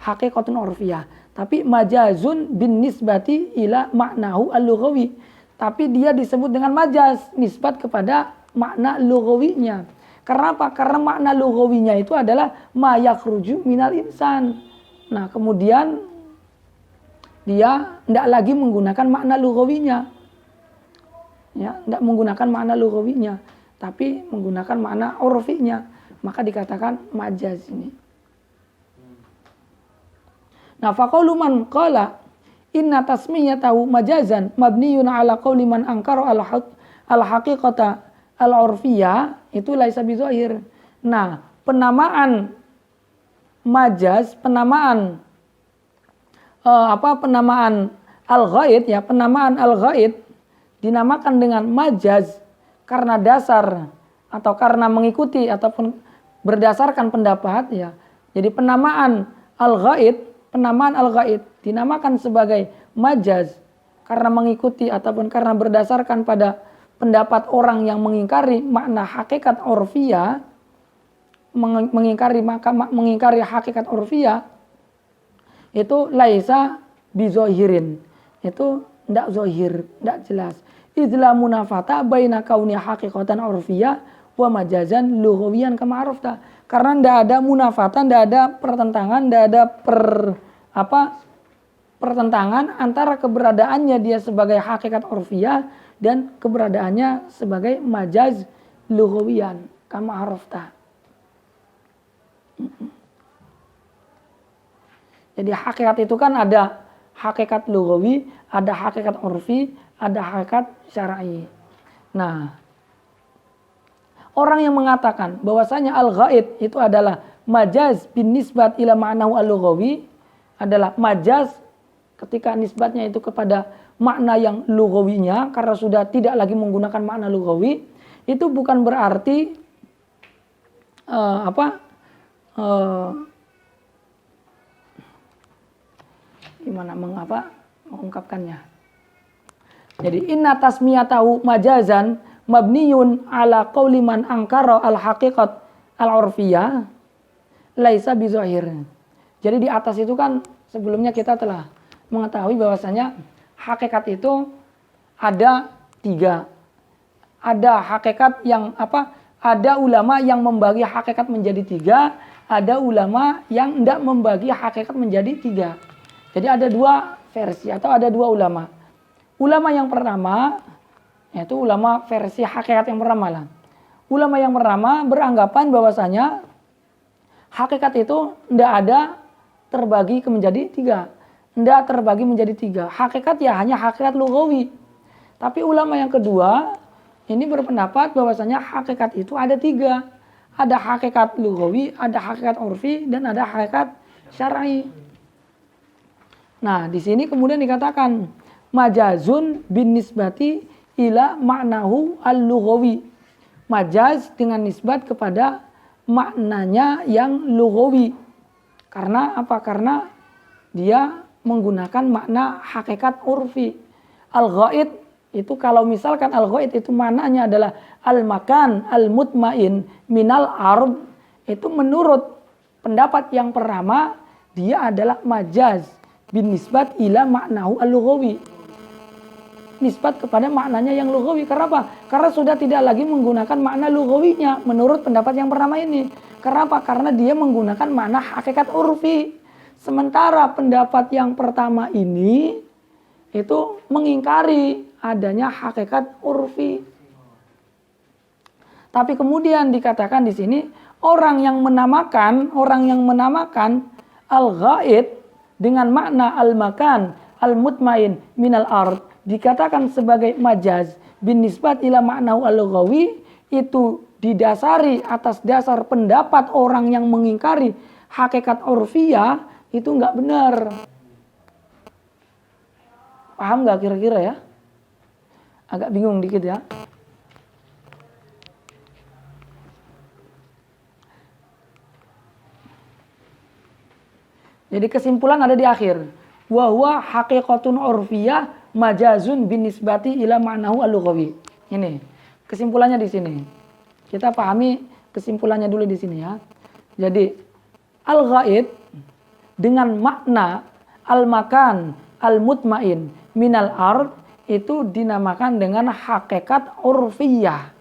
Haqiqatun urfiyah. Tapi majazun bin nisbati ila ma'nahu al-lughawi. Tapi dia disebut dengan majaz, nisbat kepada makna lughawinya. Karena apa? Karena makna lughawinya itu adalah ma yakhruju minal insan. Nah, kemudian dia tidak lagi menggunakan makna lughawinya. Ya, tidak menggunakan makna lughawinya, tapi menggunakan makna urfinya. Maka dikatakan majaz ini. Nah, faqaulu man qala inna tasmiyatahu majazan mabniyun ala qauli man ankara al-haqiqata al-urfiyah itu laisa bizahir. Nah, penamaan majaz, penamaan al-ghaid, ya, penamaan al-ghaid dinamakan dengan majaz karena dasar atau karena mengikuti ataupun berdasarkan pendapat, ya. Jadi penamaan al-ghaid dinamakan sebagai majaz karena mengikuti ataupun karena berdasarkan pada pendapat orang yang mengingkari makna hakikat urfiyah, mengingkari hakikat urfiyah itu laisa bizahirin, itu tidak zahir, tidak jelas. Izla munafata baina kauni haqiqatan urfiyah wa majazan lughawiyan kama arafta. Karena tidak ada munafatan, tidak ada pertentangan, tidak ada pertentangan antara keberadaannya dia sebagai hakikat urfiyah dan keberadaannya sebagai majaz lughawiyan kama arafta. Jadi hakikat itu kan ada hakikat lughawi, ada hakikat urfi, ada hakikat syar'i. Nah, orang yang mengatakan bahwasanya al-ghaid itu adalah majaz bin nisbat ila ma'nahu al-lughawi adalah majaz ketika nisbatnya itu kepada makna yang lughawinya karena sudah tidak lagi menggunakan makna lughawi, itu bukan berarti mengungkapkannya. Jadi inna tasmiyatahu majazan mabniyun ala qauli man angkara al-haqiqat al-urfiyah laisa bizahir. Jadi di atas itu kan sebelumnya kita telah mengetahui bahwasanya hakikat itu ada 3. Ada hakikat yang ada ulama yang membagi hakikat menjadi 3, ada ulama yang tidak membagi hakikat menjadi 3. Jadi ada 2 versi atau ada 2 ulama. Ulama yang pertama yaitu ulama versi hakikat yang pertama lah. Ulama yang pertama beranggapan bahwasanya hakikat itu tidak ada terbagi menjadi 3. Tidak terbagi menjadi 3. Hakikat ya hanya hakikat lughawi. Tapi ulama yang kedua ini berpendapat bahwasanya hakikat itu ada 3. Ada hakikat lughawi, ada hakikat urfi, dan ada hakikat syar'i. Nah, di sini kemudian dikatakan majazun bin nisbati ila ma'nahu al-lughawi. Majaz dengan nisbat kepada maknanya yang lughawi. Karena apa? Karena dia menggunakan makna hakikat urfi. Al-ghaid itu kalau misalkan al-ghaid itu maknanya adalah al-makan al-mutmain minal ard, itu menurut pendapat yang pertama dia adalah majaz bin nisbat ila ma'nahu al-lughawi. Nisbat kepada maknanya yang lughawi. Karena apa? Karena sudah tidak lagi menggunakan makna lughawinya menurut pendapat yang pertama ini. Karena apa? Karena dia menggunakan makna hakikat urfi. Sementara pendapat yang pertama ini itu mengingkari adanya hakikat urfi. Tapi kemudian dikatakan di sini orang yang menamakan al-ghaid dengan makna al-makan al-mutmain minal ard dikatakan sebagai majaz bin nisbat ila ma'nahu al-lughawi, itu didasari atas dasar pendapat orang yang mengingkari hakikat urfiyah, itu enggak benar. Paham enggak kira-kira ya? Agak bingung dikit ya. Jadi kesimpulan ada di akhir. Wa huwa haqiqatun urfiyah majazun bin nisbati ila ma'nahu al-lughawi. Ini kesimpulannya di sini. Kita pahami kesimpulannya dulu di sini ya. Jadi al-ghaid dengan makna al-makan al-mutmain minal ard itu dinamakan dengan hakikat urfiyah.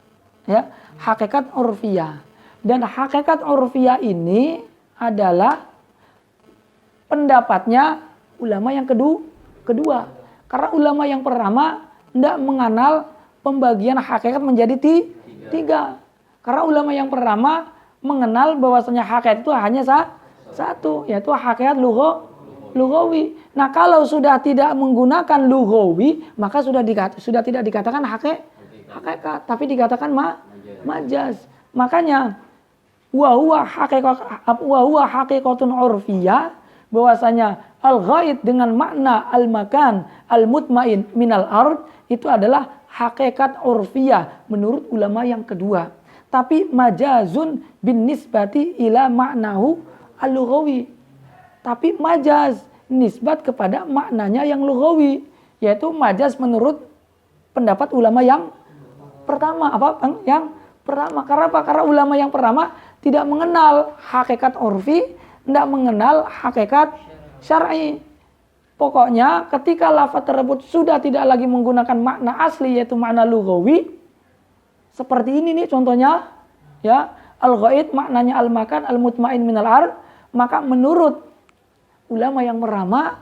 Ya, hakikat urfiyah. Dan hakikat urfiyah ini adalah pendapatnya ulama yang kedua. Karena ulama yang pertama tidak mengenal pembagian hakikat menjadi 3. Karena ulama yang pertama mengenal bahwasanya hakikat itu hanya satu, yaitu hakikat lughawi. Nah, kalau sudah tidak menggunakan lughawi, maka sudah tidak dikatakan hakikat, tapi dikatakan majaz. Makanya wa huwa haqiqatun urfiyah, bahwasanya al-ghaid dengan makna al-makan al-mutmain minal ard itu adalah hakikat urfiyah menurut ulama yang kedua. Tapi majazun bin nisbati ila ma'nahu al-lughawi. Tapi majaz nisbat kepada maknanya yang lughawi, yaitu majaz menurut pendapat ulama yang pertama. Yang pertama. Karena apa? Karena ulama yang pertama tidak mengenal hakikat urfi, tidak mengenal hakikat syar'i. Pokoknya ketika lafaz tersebut sudah tidak lagi menggunakan makna asli yaitu makna lughawi, seperti ini nih contohnya ya, al-ghaid maknanya al-makan al-mutmain minal ard, maka menurut ulama yang pertama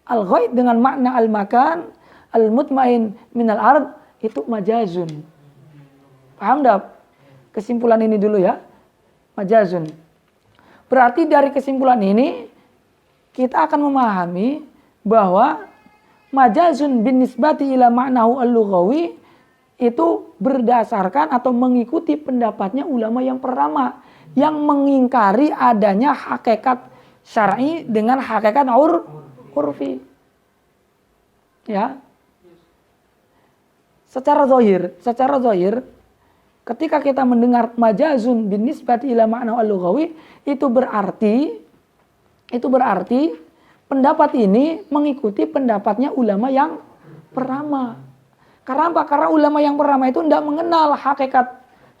al-ghaid dengan makna al-makan al-mutmain minal ard itu majazun. Paham enggak kesimpulan ini dulu ya? Majazun. Berarti dari kesimpulan ini kita akan memahami bahwa majazun bin nisbati ila ma'nahu al-lughawi itu berdasarkan atau mengikuti pendapatnya ulama yang pertama. yang mengingkari adanya hakikat syar'i dengan hakikat urfi. Ya. Secara zahir, ketika kita mendengar majazun bin nisbati ila ma'na al-lughawi, itu berarti pendapat ini mengikuti pendapatnya ulama yang pertama. Karena apa? Karena ulama yang pertama itu tidak mengenal hakikat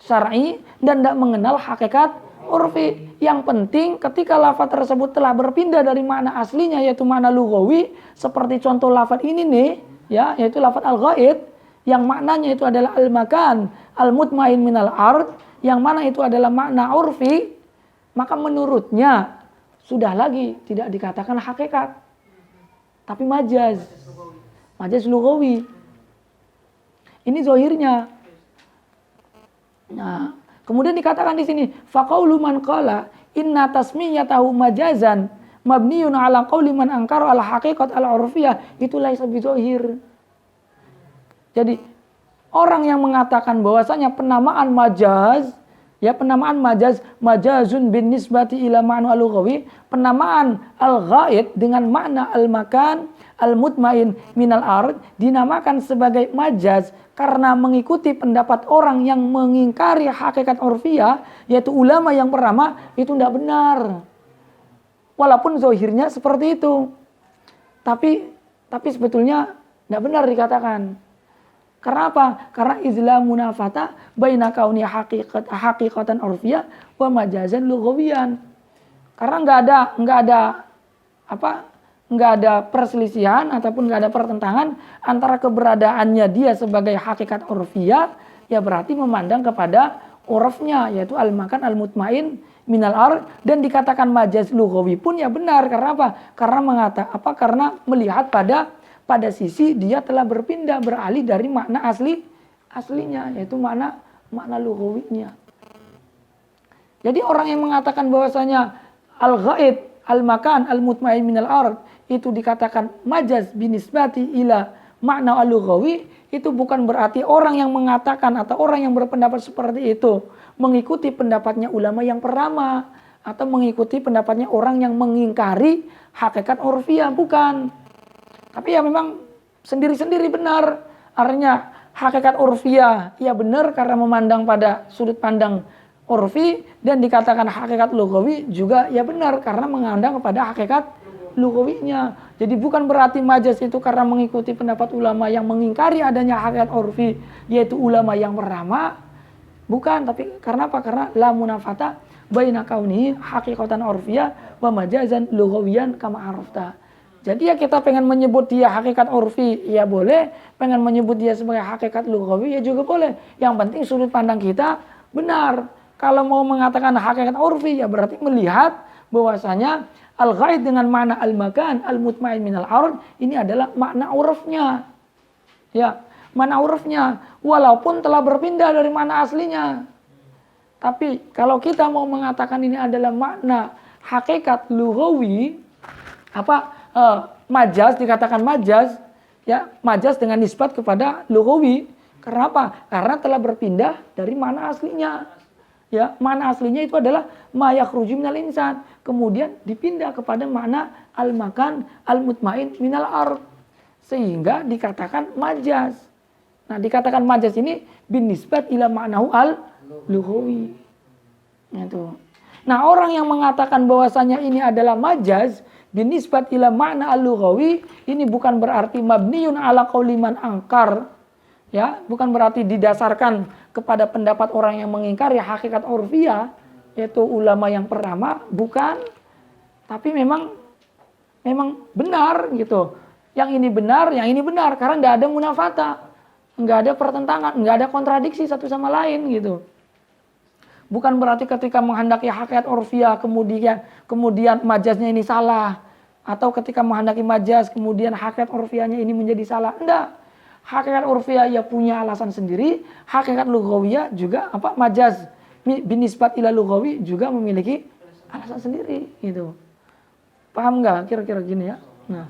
syar'i dan tidak mengenal hakikat urfi. Yang penting ketika lafaz tersebut telah berpindah dari makna aslinya yaitu makna lughawi, seperti contoh lafaz ini nih, ya, yaitu lafaz al-ghaid yang maknanya itu adalah al-makan al-mutmain minal ard, yang mana itu adalah makna urfi, maka menurutnya sudah lagi tidak dikatakan hakikat, tapi majaz lughawi. Ini zahirnya. Nah, kemudian dikatakan di sini faqaulu man qala inna tasmiyatahu majazan mabniun ala qauli man ankara al haqiqat al urfiyah, itu laisa bizahir. Jadi orang yang mengatakan bahwasanya penamaan majaz majazun bin nisbati ila ma'na al-lughawi, penamaan al-ghaid dengan makna al-makan al-mutmain minal ard dinamakan sebagai majaz karena mengikuti pendapat orang yang mengingkari hakikat urfiyah, yaitu ulama yang pertama, itu tidak benar. Walaupun zahirnya seperti itu. Tapi sebetulnya tidak benar dikatakan. Karena apa? Karena izla munafata baina kauni haqiqatan urfiyah wa majazan lughawiyan. Karena enggak ada perselisihan ataupun enggak ada pertentangan antara keberadaannya dia sebagai hakikat urfiyah, ya berarti memandang kepada urfnya yaitu al-makan al-mutmain minal ard, dan dikatakan majaz lughawi pun ya benar. Karena apa? Karena melihat pada sisi dia telah beralih dari makna aslinya yaitu makna lughawinya. Jadi orang yang mengatakan bahwasanya al-ghaid al-makan al-mutmain minal ard itu dikatakan majaz binisbati ila makna al-lughawi, itu bukan berarti orang yang mengatakan atau orang yang berpendapat seperti itu mengikuti pendapatnya ulama yang pertama atau mengikuti pendapatnya orang yang mengingkari hakikat urfiyah, bukan. Tapi ya memang sendiri-sendiri benar. Artinya hakikat urfiyah ya benar karena memandang pada sudut pandang urfi, dan dikatakan hakikat lughawi juga ya benar karena memandang kepada hakikat lughawinya. Jadi bukan berarti majaz itu karena mengikuti pendapat ulama yang mengingkari adanya hakikat urfi yaitu ulama yang pertama, bukan. Tapi karena apa? Karena la munafata baina kaunihi haqiqatan urfiyah wa majazan lughawiyan kama arafta. Jadi ya kita pengen menyebut dia hakikat urfi ya boleh, pengen menyebut dia sebagai hakikat lughawi ya juga boleh. Yang penting sudut pandang kita benar. Kalau mau mengatakan hakikat urfi ya berarti melihat bahwasanya al-ghaid dengan makna al-makan al-mutmain minal ard ini adalah makna urufnya. Ya, makna urufnya walaupun telah berpindah dari makna aslinya. Tapi kalau kita mau mengatakan ini adalah makna hakikat lughawi, majaz, dikatakan majaz, ya majaz dengan nisbat kepada lughawi. Karena apa? Karena telah berpindah dari makna aslinya. Ya, makna aslinya itu adalah ma yakhruju minal insan, kemudian dipindah kepada makna al-makan al-mutmain minal ard, sehingga dikatakan majaz. Nah, dikatakan majaz ini bin nisbat ila ma'nahu al-lughawi. Itu. Nah, orang yang mengatakan bahwasanya ini adalah majaz binisbat ila makna al-lughawi, ini bukan berarti mabniun ala qauli man angkar, ya, bukan berarti didasarkan kepada pendapat orang yang mengingkari hakikat urfiyah yaitu ulama yang pertama, bukan. Tapi memang benar gitu. Yang ini benar karena enggak ada munafata, enggak ada pertentangan, enggak ada kontradiksi satu sama lain gitu. Bukan berarti ketika menghendaki hakikat urfiyah kemudian majaznya ini salah, atau ketika menghendaki majaz kemudian hakikat urfiyahnya ini menjadi salah. Enggak. Hakikat urfiyah ya punya alasan sendiri, hakikat lughawiyah juga majaz binisbat ila lughawi juga memiliki alasan sendiri gitu. Paham enggak kira-kira gini ya? Nah,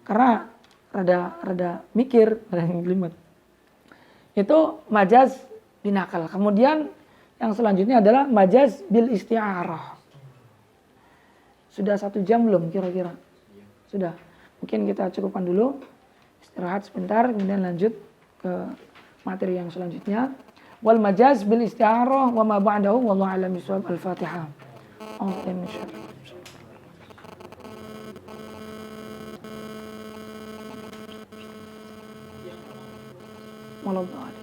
karena rada mikir, rada ngelimet. Itu majaz binakal. Kemudian Yang selanjutnya adalah majaz bil isti'arah. Sudah 1 jam belum kira-kira? Sudah. Mungkin kita cukupkan dulu. Istirahat sebentar, kemudian lanjut ke materi yang selanjutnya. Wal majaz bil isti'arah wa ma ba'dahu wallahu a'lam bishawab. Al-Fatihah. Wallahu a'lam.